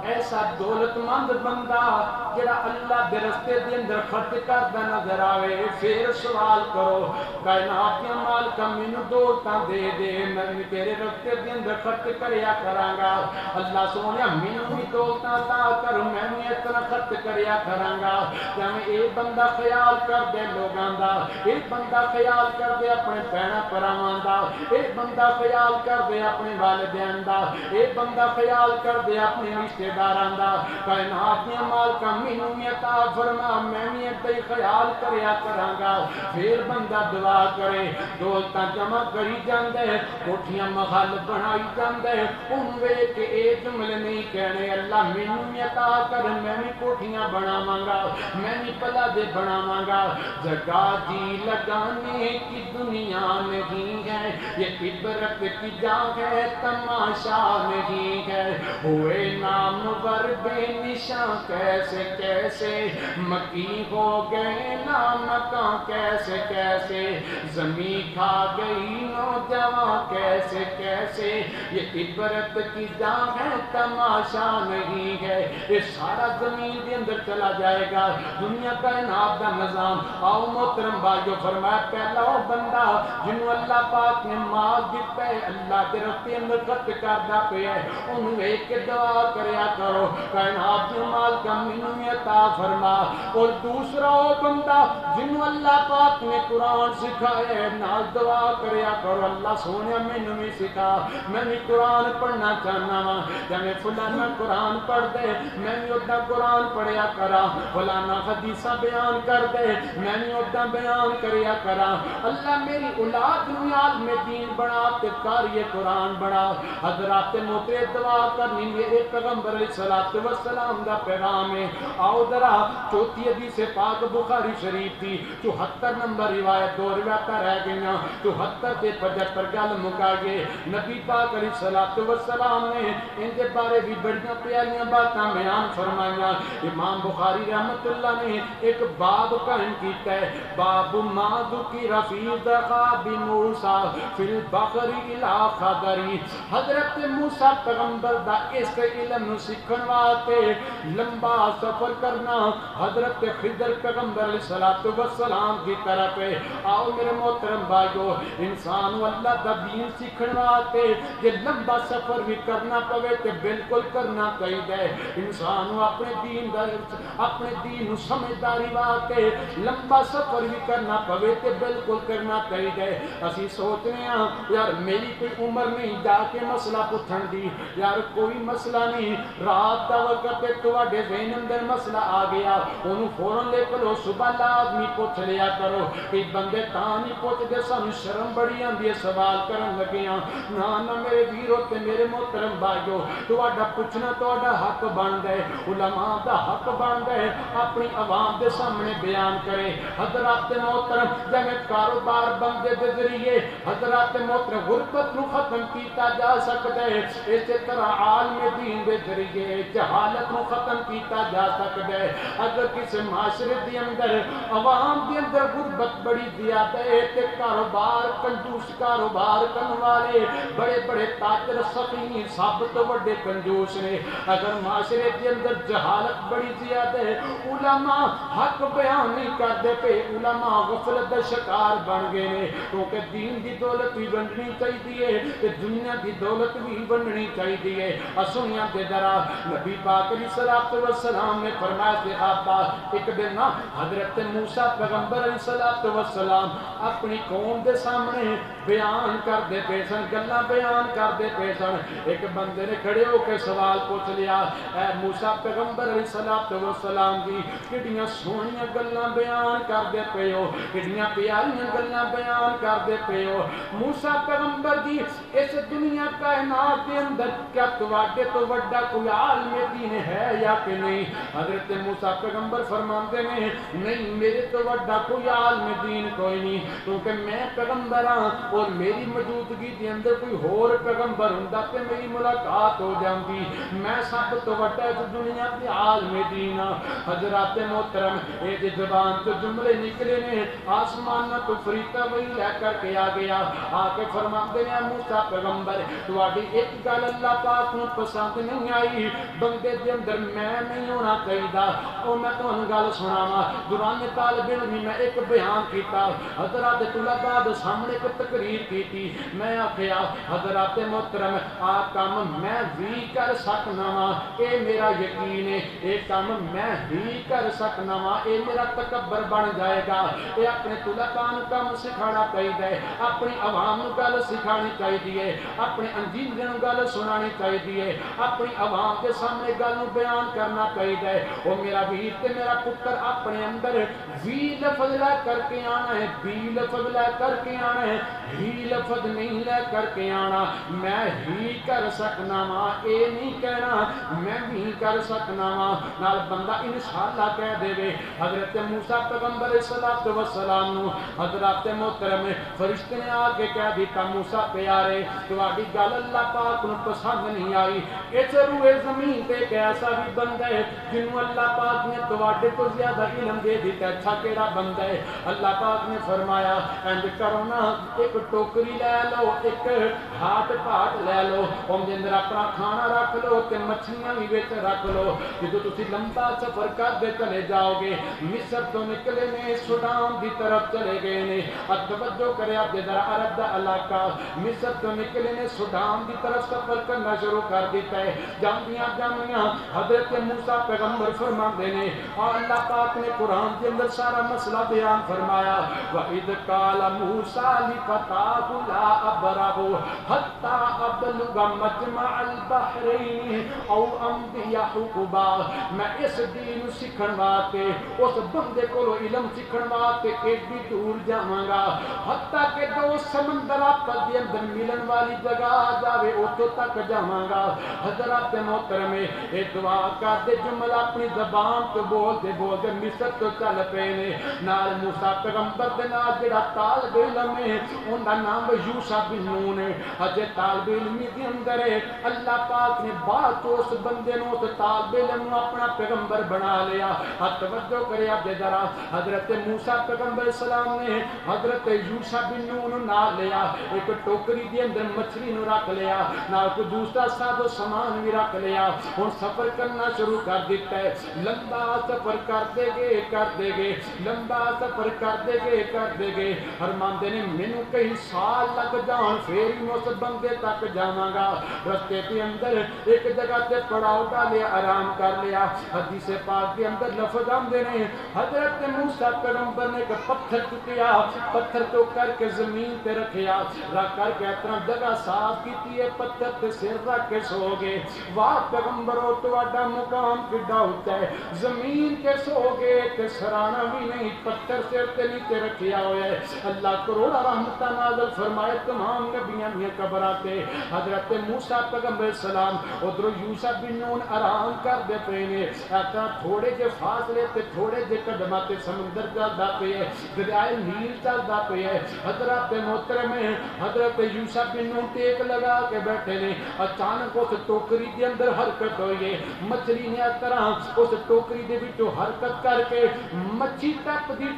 Speaker 1: ایسا دولت مند بندہ جڑا اللہ دے رستے دے اندر خرچ کردا نظر آوے پھر سوال کرو کائنات دے مالک مینوں دولتاں دے دے میں تیرے رستے دے اندر خرچ کریا کراں گا اللہ سونیا مینوں بھی دولتاں عطا کر میں بھی اتنا خرچ کریا کراں گا جویں اے بندہ خیال کر دے لوگاں دا اے بندہ خیال کر دے اپنے بہناں بھراواں دا اے بندہ خیال کر دے اپنے والدین دا اے بندہ خیال کر دے اپنے رشتے داراں دا کائنات دے مالک مینوں بھی عطا فرما میں بھی اتنا خیال کریا کراں گا پھر بندہ دعا کرے دولتاں جمع کری جاندے کوٹھیاں محل بنائی جاندے اون ویکھ کے اے جملے نہیں کہنے اللہ مینوں بھی عطا کر میں بھی کوٹھیاں بناواں گا میں بھی پلا دے بناواں گا جگہ جی لگانے کی دنیا نہیں ہے یہ عبرت کی جا ہے تماشا نہیں ہے ہوئے نام ور بے نشاں کیسے کیسے مکی ہو گئے نامکاں کیسے کیسے زمین کھا گئی نوجوان کیسے کیسے یہ عبرت کی جا ہے تماشا نہیں ہے یہ سارا زمین کے اندر چلا جائے گا دنیا کائنات کا نظام آؤ محترم بھائیو فرمایا پہلا وہ بندہ جنہوں اللہ پاک نے مال دیتا ہے اللہ کے رستے اندر خرچ کردا پیا ہے انہوں ایک کے دعا کریا کرو کائنات کے مال کا مینوں بھی عطا فرما اور دوسرا وہ بندہ جنہوں اللہ پاک نے قرآن سکھایا ہے نال دعا کریا کرو اللہ سونے مینوں بھی سکھا میں بھی قرآن پڑھنا چاہنا وا جویں فلانا قرآن پڑھ دے میں بھی اودا قرآن پڑھیا کراں فلانا حدیثاں بیان کر دے میں بھی اودا بیان کریا کراں اللہ میری اولاد نو عالم دین بنا تے قاری قرآن بنا حضرات محترم دعا کرنی میرے پیغمبر علیہ الصلوۃ والسلام دا پیغام ہے آؤ ذرا چوتھی حدیث پاک بخاری شریف دی 74 نمبر روایت دو روایتاں رہ گئیاں 74 تے 75 گل مکا گئے نبی پاک علیہ الصلوۃ والسلام نے ان دے بارے بھی بڑیاں پیاریاں باتاں بیان فرمائیاں امام بخاری رحمت اللہ نے ایک باب قائم کیتا ہے باب ما ذکر فی ذخاب موسیٰ فی البحر الی خضری. حضرت موسیٰ پیغمبر دا اس علم نو سکھن واسطے لمبا سفر کرنا حضرت خضر پیغمبر علیہ السلام کی طرف ہے. آؤ میرے محترم بھائیو، انسان اللہ دا دین سکھن واسطے کہ لمبا سفر بھی کرنا پوے تے بالکل کرنا چاہیے. انسان اپنے دین نو سمجھداری واسطے لمبا سفر بھی کرنا پوے تے بالکل کرنا چاہیے. اسی سوچ رہے ہیں یار میری کوئی عمر نہیں جا کے مسئلہ پوچھن دی، یار کوئی مسئلہ نہیں، رات دا وقت تواڈے ذہن اندر مسئلہ آ گیا انہوں فوراً لے پلو صبح لازمی پوچھ لیا کرو. کہ بندے تاں نہیں پوچھتے سانو شرم بڑی آندی ہے سوال کرن لگیاں. نہ میرے ویرو تے میرے محترم بھائیو، تواڈا پوچھنا تواڈا حق بندا ہے، علماء دا حق بندا ہے اپنی عوام دے سامنے بیان کرے. حضرات محترم جویں کاروبار بندے دے ذریعے حضرات محترم غربت نو ختم کیتا جا سکدا ہے، اسی طرح عالم دین دے ذریعے جہالت نو ختم کیتا جا سکدا ہے. اگر کسی معاشرے دے اندر عوام دے اندر غربت بڑی زیادہ ہے تے کاروبار کنجوس کاروبار کرن والے بڑے بڑے تاجر سخی سب تو بڑے کنجوس نے. اگر معاشرے دے اندر جہالت بڑی زیادہ ہے، علماء حق بیان نہیں کرتے پے، علماء غفلت دا شکار بن گئے نے. کیونکہ دین دی دولت بھی بننی چاہیے تے دنیا دی دولت بھی بننی چاہیے. سنیا دے ذرا نبی پاک علیہ الصلوۃ والسلام نے فرمایا کہ آپا ایک دن نا حضرت موسیٰ پیغمبر علیہ الصلوۃ والسلام اپنی قوم دے سامنے بیان کر دے پے سن، گلاں بیان کر دے پے سن. ایک بندے نے کھڑے ہو کے سوال پوچھ لیا، اے موسیٰ پیغمبر علیہ الصلوۃ والسلام دی کتنی سونیاں گلاں بیان کر دے پے ہو، کتنی پیاریاں گلاں بیان کر دے پے ہو. موسیٰ پیغمبر دی اس دنیا کائنات دے اندر کیا تواڈے تو بڑا کوئی عالم دین ہے یا کہ نہیں؟ حضرت موسیٰ پیغمبر فرماندے نے نہیں میرے تو بڑا کوئی عالم دین کوئی نہیں، کیونکہ میں پیغمبر ہاں اور میری موجودگی دے اندر کوئی ہور پیغمبر ہوندا تے میری ملاقات ہو جاندی. میں سب تو بڑا اس دنیا دے عالم دین ہاں. حضرات محترم اے دی زبان تو جملے نکلے نے آسمان تو فرشتہ وہی لے کر کے آ گیا، آ کے فرماندے نے موسیٰ پیغمبر تواڈی ایک گل اللہ پاک نوں پسند نہیں آئی، بندے دے اندر میں نہیں ہونا چاہیے. اور میں تمہیں گل سناواں، دوران طالب علمی میں ایک بیان کیتا، حضرات طلباء دے سامنے ایک تقریر کیتی. میں آکھیا حضرات محترم آ کام میں بھی کر سکنا وا، اے میرا یقین ہے اے کام میں بھی کر سکنا وا، اے میرا تکبر بن جائے گا. اے اپنے طلباء نوں کام سکھانا چاہیے، اپنی عوام نوں گل سکھانی چاہیے، اپنے انجینئر نوں گل سنانی چاہیے، اپنی عوام کے سامنے گل نوں بیان کرنا چاہیے. او میرا ویر تے میرا پتر اپنے اندر وی لفظ لے کر کے آنا ہے، بی لفظ لے کر کے آنا ہے، ہی لفظ نہیں لے کر کے آنا. میں ہی کر سکنا وا، اے نہیں کہنا میں بھی کر سکنا وا. نال بندہ انشاءاللہ کہہ دے وے. حضرت موسیٰ پیغمبر علیہ الصلوۃ والسلام نو حضرات محترم فرشتے نے آ کے کہہ دیتا موسیٰ پیارے تواڈی گل اللہ پاک نو پسند نہیں آئی. اس روئے زمین تے ایک ایسا بھی بندہ ہے جنوں اللہ پاک نے تواڈے تو زیادہ علم دے دیتا. اچھا کیڑا بندہ ہے؟ اللہ پاک نے فرمایا انج کرو نا ایک ٹوکری لے لو، ایک ہاتھ پاٹ لے لو، ان دے اندر اپنا کھانا رکھ لو تے مچھلیاں بھی وچ رکھ لو. جدو تسی لمبا سفر کرتے چلے جاؤ گے، مصر تو نکلے نے سوڈان دی طرف چلے گئے نے. توجہ کرے آپ دے ذرا عرب دا علاقہ، مصر تو نکلے نے سوڈان دی طرف سفر کرنا شروع کر دیتا ہے. جاندیاں جاندیاں حضرت موسیٰ پیغمبر فرماندے نے اور اللہ پاک نے قرآن کے اندر سارا مسئلہ بیان فرمایا. وَإِذْ قَالَ مُوسَىٰ لِفَتَاهُ لَا أَبْرَحُ حَتَّىٰ أَبْلُغَ مَجْمَعَ الْبَحْرَيْنِ أَوْ أَمْضِيَ حُقُبًا. میں اس دین سکھن واسطے اس بندے کو علم سکھن واسطے ایڈی دور جاواں گا حتیٰ کہ دو سمندر آپس دے اندر ملن والی جگہ آ جاوے اتوں تک جاواں گا. حضرات محترم اے دعا کرتے جملہ اپنی زبان تو بولتے بولتے مصر تو چل پے نے. نال موسیٰ پیغمبر دے نال جڑا طالب علم ہے ان دا نام یوشع بن نون ہے. اجے طالب علمی دے اندر اللہ پاک نے بعد تو اس بندے نو تے طالب علم نو اپنا پیغمبر بنا لیا. توجہ کرے آپ ذرا حضرت موسیٰ پیغمبر السلام نے حضرت یوشع بن نون نو نال لیا، ایک ٹوکری دے اندر مچھلی نو رکھ لیا، نال کوئی دوسرا سادو سامان بھی رکھ لیا، ہن سفر کرنا شروع کر دیتا ہے۔ لمبا سفر کرتے گئے لمبا سفر کرتے گئے فرماندے نے مینوں کئی سال لگ جان پھر میں اس بندے تک جاواں گا۔ رستے کے اندر ایک جگہ تے پڑاؤ ڈالیا، آرام کر لیا۔ حدیث پاک کے اندر لفظ آندے نے حضرت موسیٰ پیغمبر نے ایک پتھر چکیا، پتھر تو کر کے زمین تے رکھیا، رکھ کر کے اپنا جگہ صاف کیتی ہے، پتھر تے سر رکھ کے سو گئے۔ واہ پیغمبرو تہاڈا مقام کڈا اونچا ہے، زمین تے سو گئے تے سرانا بھی نہیں، پتھر سر تے نیچے رکھیا ہوا ہے۔ اللہ کروڑا رحمتہ نازل فرمائے تمام نبیاں دیاں قبراں تے۔ حضرت موسیٰ پیغمبر السلام ادھر یوشع بن نون آرام کردے پے نے، ایسا تھوڑے جے فاصلے تے تھوڑے جے قدماں تے سمندر چلدا پیا ہے، دریائے نیل چلدا پیا ہے۔ حضرت محترم حضرت یوشع بن نون ٹیک لگا کے بیٹھے نے، اچانک اس ٹوکری دے اندر حرکت ہوئی ہے، مچھلی نے اس طرح اس ٹوکری دے وچوں حرکت کر کے مچھی ٹپ دی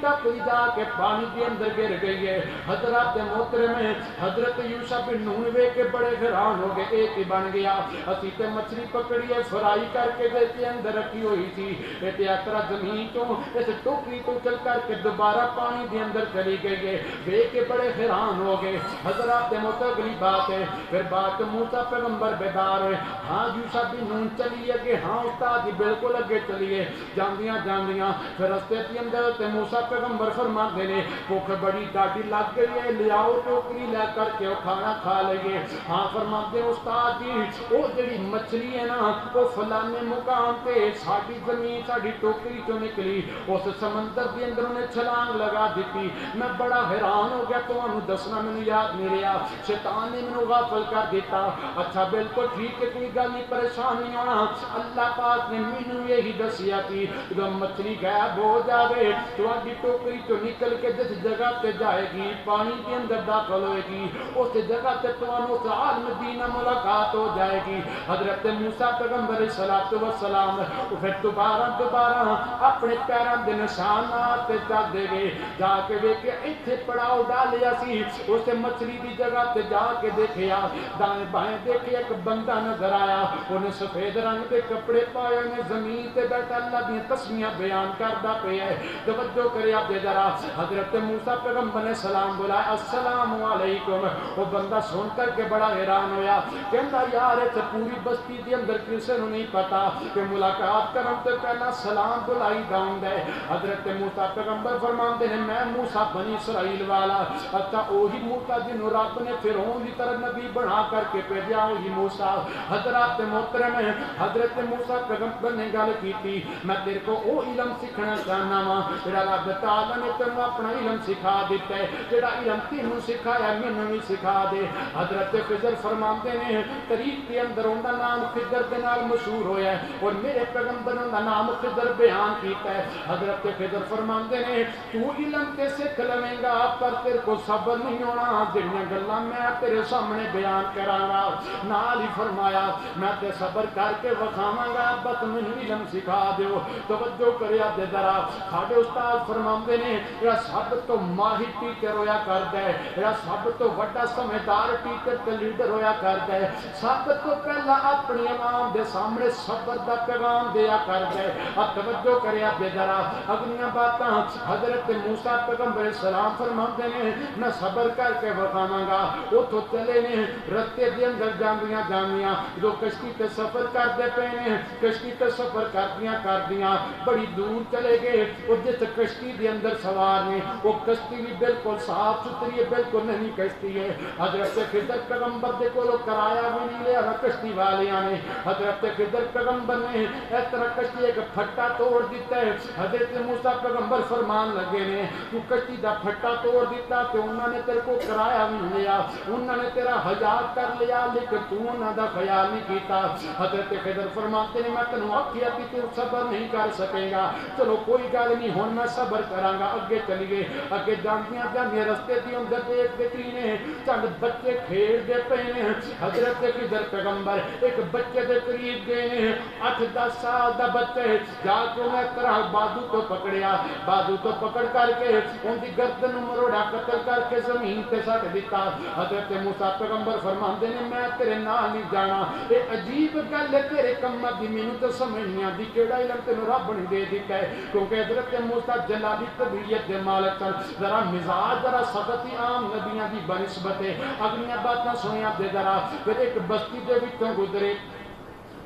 Speaker 1: جا کے پانی دے اندر گر گئی ہے۔ حضرت محترم حضرت یوشع بن نون ویکھ کے بڑے حیران ہو گئے، ایک ہی بن گیا، اسی تے مچھلی پکڑی ہے فرائی کر کے دے اندر رکھی ہوئی تھی، تے اس طرح زمین تو اس ٹوکری تو چل کر کے دوبارہ پانی دے اندر چلی گئی ہے، ویکھ کے بڑے حیران ہو گئے۔ حضرات محترم اگلی بات ہے، پھر بات موسیٰ پیغمبر بیدار ہوئے، ہاں یوشع بن نون چلیے کہ ہاں استاد جی بالکل اگے چلیے، جاندیاں پھر رستے کے اندر تے موسیٰ پیغمبر فرماندے نے بھوک بڑی ڈاڈی لگ گئی ہے، لیاؤ ٹوکری لے کر کے کھانا کھا لئیے۔ ہاں فرماندے استاد جی وہ جڑی مچھلی ہے نا وہ فلانے مقام تے ساڈی زمین ساڈی ٹوکری چوں نکلی، اس سمندر کے اندر انہیں چھلانگ لگا دیتی، میں بڑا حیران ہو گیا، تمہوں دسنا مینوں یاد نہیں رہا، شیطان نے مینوں غافل کر دیتا۔ اچھا بالکل ٹھیک ہے، کوئی گل نہیں، پریشان نہیں ہونا، اللہ پاک نے مینوں یہی دسیا تھی جب مچھلی غائب ہو جاوے تہاڈی ٹوکری چوں نکل کے جس جگہ تے جائے گی پانی کے اندر داخل ہوئے گی اس جگہ تے تمہوں اس عالم دین ملاقات ہو جائے گی۔ حضرت موسیٰ پیغمبر الصلاۃ والسلام پھر دوبارہ اپنے پیراں دے نشانات تے چل دے گئے، جا کے ویکھے ایتھے پڑاؤ ڈالیا سی، اس مچھلی دی جگہ تے جا کے دیکھیا، دائیں بائیں دیکھے ایک بندہ نظر آیا، انہیں سفید رنگ دے کپڑے پائے، انہیں زمین تے بیٹھا اللہ دی تسمیاں بیان کردا پیا ہے۔ توجہ کرے آپ دے ذرا، حضرت موسیٰ پیغمبر نے سلام بلایا، السلام علیکم، وہ بندہ سن کر کے بڑا حیران ہویا، کہندا یار اس پوری بستی دے اندر کسے نوں نہیں پتا کہ ملاقات کرن تے پہلا سلام بلائی دا ہوندا ہے۔ حضرت موسیٰ پیغمبر فرماندے نے میں موسیٰ بنی اسرائیل والا، اچھا وہی موسیٰ جنوں رب نے فرعون دی طرح نبی بنا کر کے بھیجا، وہی موسیٰ۔ حضرات محترم حضرت موسیٰ پیغمبر نے گل کیتی، میں تیرے کو وہ علم سکھنا چاہنا وا جڑا رب تعالی نے تینوں اپنا علم سکھا دیتا ہے، جڑا علم تینوں سکھایا مینوں بھی سکھا دے۔ حضرت خضر فرماندے نے تاریخ کے اندر ان کا نام خضر کے نال مشہور ہویا ہے اور میرے پیغمبر نے نام خضر بیان کیتا ہے۔ حضرت خضر فرماندے نے تو علم تے سکھ لویں گا پر تیرے کو صبر نہیں ہونا، جڑیاں گلاں میں تیرے سامنے بیان کراں گا، نال ہی فرمایا میں تے صبر کر کے وکھاواں گا، بس مینوں علم سکھا دیو۔ توجہ کریا دے ذرا، ساڈے استاد فرماندے نے جڑا سب تو ماہر ٹیچر ہویا کردا ہے، جڑا سب تو بڑا سمجھدار ٹیچر تے لیڈر ہویا کردا ہے، سب تو پہلا اپنی عوام دے سامنے صبر دا پیغام دیا کردا ہے۔ اب توجہ کریا دے ذرا، اگلیاں باتاں حضرت موسیٰ پیغمبر السلام فرماندے نے میں صبر کر کے وکھاواں گا۔ اوتھوں چلے نے رستے دے اندر جاندیاں جو کشتی تے سفر کردے پے نے، کشتی تے سفر کردیاں بڑی دور چلے گئے، اور جس کشتی دے اندر سوار نے وہ کشتی بھی بالکل صاف ستھری ہے، بالکل نہیں کشتی ہے۔ حضرت خضر پیغمبر دے کولوں کرایہ بھی نہیں لیا کشتی والیاں نے، حضرت خضر پیغمبر نے اس طرح کشتی ایک پھٹا توڑ دیتا ہے۔ حضرت موسیٰ پیغمبر فرمان لگے نے تو کشتی دا پھٹا توڑ دیتا تو انہوں نے تیرے کو کرایہ بھی نہیں لیا، انہوں نے تیرا حجاب کر لیا لیکن تو انہوں دا خیال نہیں کیتا۔ حضرت خضر فرماتے ہیں میں تنوں آکھیا کہ تو صبر نہیں کر سکے گا، چلو کوئی گل نہیں ہن میں صبر کراں گا، اگے چلیے۔ اگے جاندیاں رستے دی اندر دیکھدے نے چند بچے کھیڈ دے پے نے۔ حضرت خضر پیغمبر ایک بچے دے قریب گئے نے، 8-10 سال دا بچے، جا کے انہیں طرح بازو تو پکڑیا، بازو تو پکڑ کر کے ان دی گردن مروڑا قتل کر کر کے زمین تے سٹ دیتا. حضرت موسیٰ پیغمبر فرماندے نے میں تیرے نال نہیں جانا. اے عجیب گل ہے تیرے کم دی مینوں تے سمجھ نہیں آندی کیڑا علم تینوں رب نے دے دتا ہے. کیونکہ حضرت موسیٰ جلالی طبیعت دے مالک سن. ذرا مزاج ذرا سخت ہی عام نبیاں دی بنسبت ہے. اگلیاں باتاں سنیاں دے ذرا. پھر ایک بستی دے وچوں گزرے.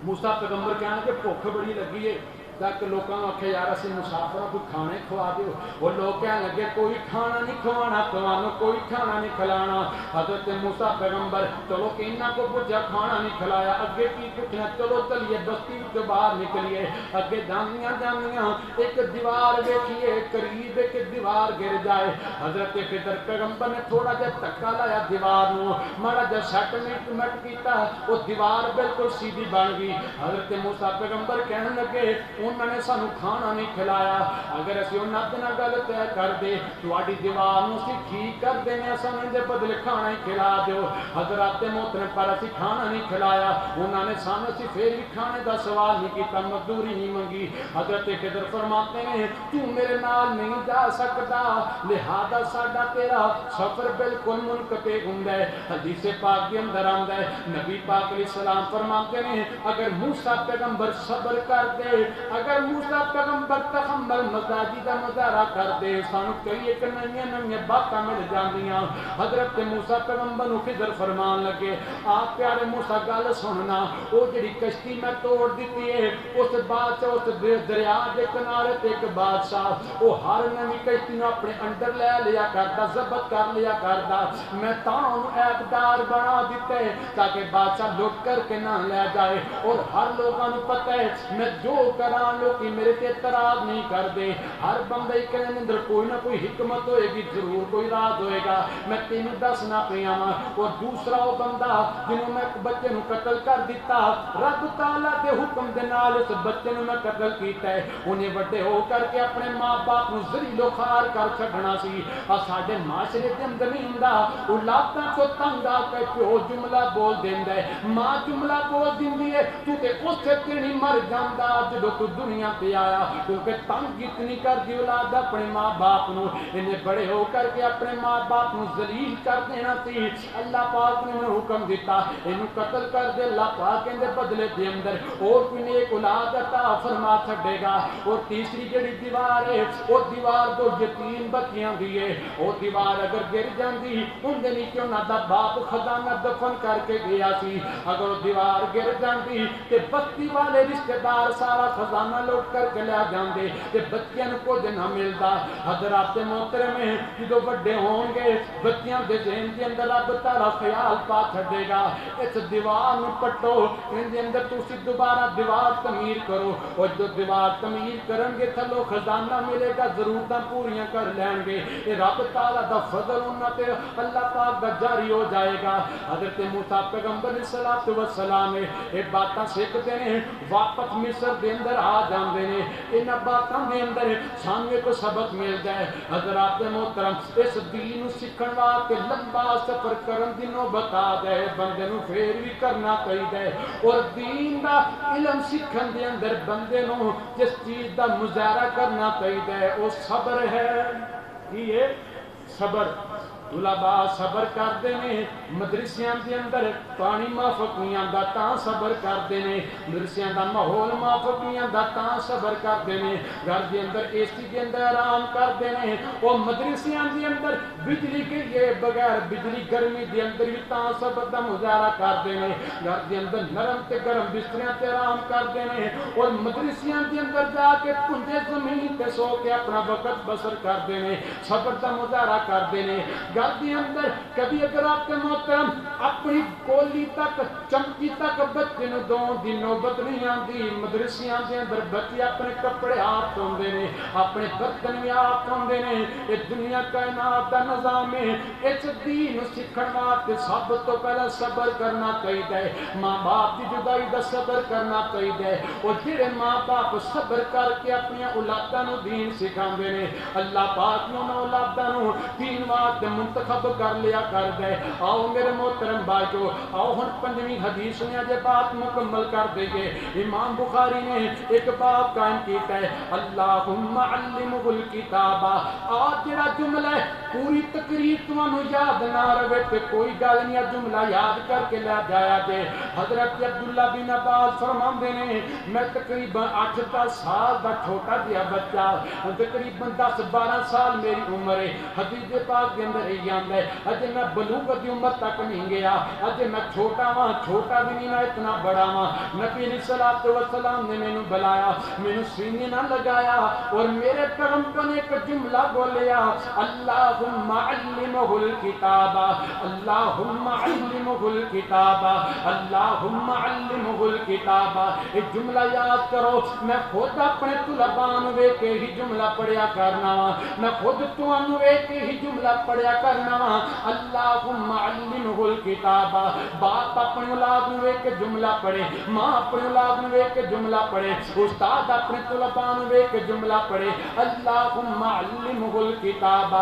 Speaker 1: موسیٰ پیغمبر کہنے کہ بھوک بڑی لگی ہے تاکہ لوگوں نے آخیا یار اسی مسافر کو کھانے کھوا دیو. وہ لوگ کہنے لگے کوئی کھانا نہیں کھوانا تمہوں کوئی کھانا نہیں کھلانا. حضرت موسیٰ پیغمبر چلو کہ انہاں کو پوچھا کھانا نہیں کھلایا اگے کی پوچھنا چلو چلیے بستی تو باہر نکلیے. اگے جانیاں جانیاں ایک دیوار دیکھیے قریب ایک دیوار گر جائے. حضرت خضر پیغمبر نے تھوڑا جا دھکا لایا دیوار نو ماڑا جا سیٹلمنٹ کیتا وہ دیوار بالکل سیدھی بن گئی. حضرت موسیٰ پیغمبر کہنے لگے انہوں نے سانو کھانا نہیں کھلایا. اگر اسی انہاں دے نال گل طے کر دے تواڈی دیوار نو اسی ٹھیک کر دینے اساں دے بدلے کھانا ہی کھلا دیو. حضرات محترم پر اسی کھانا نہیں کھلایا. انہوں نے سانو اسی پھر بھی کھانے دا سوال نہیں کیتا مزدوری نہیں منگی. حضرت خضر فرماتے ہیں تو میرے نال نہیں جا سکتا لہذا ساڈا تیرا سفر بالکل منقطع ہوندا ہے. حدیث پاک کے اندر آندا ہے نبی پاک علیہ السلام فرماتے ہیں اگر موسیٰ پیغمبر صبر کر دے اگر موسیٰ پیغمبر تحمل مزاجی دا مظاہرہ کر دے سانو کئی ایک نویاں باتاں مل جاندیاں. حضرت موسیٰ پیغمبر نو خضر فرمان لگے آپ پیارے موسیٰ گل سننا وہ جڑی کشتی میں توڑ دیتی ہے اس بادشاہ اس دریا کے کنارے تے ایک بادشاہ وہ ہر نوی کشتی نو اپنے اندر لے لیا کردا ضبط کر لیا کردا. میں تاں اقدار بنا دیتے تاکہ بادشاہ لٹ کر کے نہ لے جائے. اور ہر لوگوں کو پتہ ہے میں جو کراں لوگ میرے تے اعتراض نہیں کر دے. ہر بندے کے اندر کوئی نہ کوئی حکمت ہوئے گی ضرور کوئی راز ہوئے گا. میں تینوں دسنا پیا ہاں. اور دوسرا وہ بندہ جنہوں میں بچے نو قتل کر دیتا رب تعالیٰ دے حکم دے نال اس بچے نو میں قتل کیتا ہے. انہیں بڑے ہو کر کے اپنے ماں باپ نو ذلیل و خوار کر چھڈنا سی. اور ساڈے معاشرے دے اندر نہیں ہوندا اولاداں تو تنگ آ کے پیو جملہ بول دیندا ہے ماں جملہ بول دیندی ہے تو تے اس تے نہیں مر جاندا جدوں تو دنیا پہ آیا. کیونکہ تنگ اتنی کر دی اولاد اپنے ماں باپ نو انہیں بڑے ہو کر کے اپنے ماں باپ نو ذلیل کر دینا سی. اللہ پاک نے انہیں حکم دیتا انہوں قتل کر دے. اللہ پاک ان دے بدلے دے اندر اور کوئی نیک اولاد عطا فرما چھڈے گا. اور تیسری جڑی دیوار ہے وہ دیوار دو یتیم بچیاں دی ہے. وہ دیوار اگر گر جاندی ان دے نیچے انہاں دا باپ خزانہ دفن کر کے گیا سی. اگر وہ دیوار گر جاندی تے بستی والے رشتہ دار سارا خزانہ لوٹ کر کے لے جاندے تے بچیاں کو کچھ نہ ملدا. حضرات محترم جدوں بڑے ہون گے بچیاں دے ذہن دے اندر رب تعالیٰ خیال پا چھڈے گا اس دیوار نو پٹو ان دے اندر تسی دوبارہ دیوار تعمیر کرو. اور جو دیوار تعمیر کرن گے تھلو خزانہ ملے گا ضرورتاں پوریاں کر لین گے. اے رب تعالیٰ دا فضل انہاں تے اللہ پاک دا جاری ہو جائے گا. حضرت موسیٰ پیغمبر علیہ الصلوۃ والسلام یہ باتاں سیکھتے ہیں واپس مصر دے اندر آ جاندے نے. انہاں باتاں دے اندر سانوں ایک سبق ملدا ہے. حضرات محترم اس دین نو سیکھن واسطے لمبا سفر کرن دی نوبت آ جائے بندے نو پھر بھی کرنا چاہیے. اور دین دا علم سیکھن دے اندر بندے نو جس چیز دا مظاہرہ کرنا چاہیے وہ صبر ہے. یہ صبر طلباء صبر کرتے ہیں. مدرسیاں دے اندر پانی معافق نہیں آندا تاں صبر کرتے ہیں. مدرسیاں دا ماحول معافق نہیں آندا تاں صبر کرتے ہیں. گھر دے اندر اے سی دے اندر آرام کرتے ہیں. وہ مدرسیاں دے اندر بجلی کے یہ بغیر بجلی گرمی دے اندر بھی تاں صبر دا مظاہرہ کرتے ہیں. گھر دے اندر نرم تے گرم بستریاں تے آرام کرتے ہیں. اور مدرسیاں دے اندر جا کے پنجے زمین تے سو کے اپنا وقت بسر کرتے ہیں. صبر دا مظاہرہ کرتے ہیں. گھر کے اندر کبھی اگر آپ کے محترم اپنی کولی تک چمکی تک بچے نو دو دن نوبت نہیں آتی. مدرسیاں دے اندر بچے اپنے کپڑے آپ دھوندے نے اپنے برتن بھی آپ دھوندے نے. یہ دنیا کائنات دا نظام ہے. اس دین سیکھن واسطے سب تو پہلا صبر کرنا چاہیے. ماں باپ کی جدائی دا صبر کرنا چاہیے. اور جڑے ماں باپ صبر کر کے اپنی اولاداں نو دین سکھاندے نے اللہ پاک نے انہاں اولاداں نو دین واسطے منتخب کر لیا کر دے. آؤ میرے محترم بھائیو آؤ ہن پنجویں حدیث نے اج بات مکمل کر دئیے. امام بخاری نے ایک باب قائم کیتا ہے اللہم علمہ الکتاب. آج جڑا جملہ ہے پوری تقریر تمہوں یاد نہ رہے تے کوئی گل نہیں جملہ یاد کر کے لے جایا جے حضرت عبداللہ بن عباس فرماندے نے میں تقریباً 8-10 سال دا چھوٹا دیا بچہ تقریباً 10-12 سال میری عمر ہے حدیث پاک کے اندر ہی آندا ہے اجے میں بلوغت دی عمر تک نہیں گیا اجے میں چھوٹا ہاں چھوٹا بھی نہیں میں اتنا بڑا ہاں نبی علیہ الصلوۃ والسلام نے مینوں بلایا مینوں سینے نہ لگایا اور میرے پیغمبر نے ایک جملہ بولیا اللہم علمہ الکتاب اللہم علمہ الکتاب اللہم علمہ الکتاب ایک جملہ یاد کرو میں خود اپنے طلباء وے کے ہی جملہ پڑھیا کرنا میں خود تانوں وے کے ہی جملہ پڑھیا کرنا اللہم علمہ الکتاب باپ اپنی اولاد وے کے جملہ پڑھے ماں اپنی اولاد وے کے جملہ پڑھے استاد اپنے طلباء وے کے جملہ پڑھے اللہم علمہ الکتاب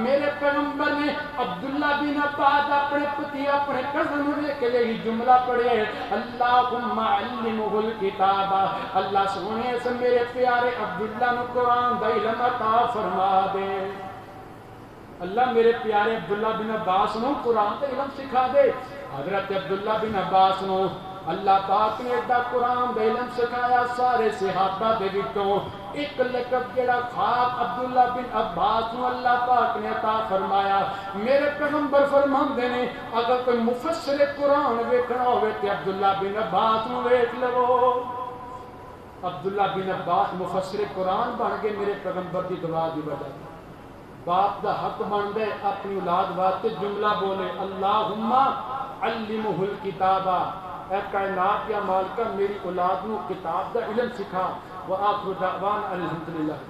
Speaker 1: میرے پیغمبر نے عبداللہ بن عباس اپنے پتی اپنے کزن وے کے لیے جملہ پڑھے اللہم علمہ الکتاب اللہ سونے سے میرے پیارے عبداللہ نے قرآن دا علم عطا فرما دے اللہ میرے پیارے عبداللہ بن عباس نو قرآن دا علم سکھا دے حضرت عبداللہ بن عباس نو اللہ پاک نے ایڈا قرآن دا علم سکھایا سارے صحابہ دے وچوں ایک لقب جڑا خاص عبداللہ بن عباس نو اللہ پاک نے عطا فرمایا میرے پیغمبر فرماندے نے اگر کوئی مفسر قرآن ویکھنا ہوئے تے عبداللہ بن عباس نو ویکھ لو عبداللہ بن عباس مفسر قرآن بن گئے میرے پیغمبر دی دعا دی وجہ باپ دا حق بن دے اپنی اولاد واسطے جملہ بولے اللہم علمہ الکتاب اے کائنات یا مالکہ میری اولاد نو کتاب دا علم سکھا وآخر دعوان الحمدللہ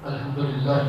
Speaker 1: الحمدللہ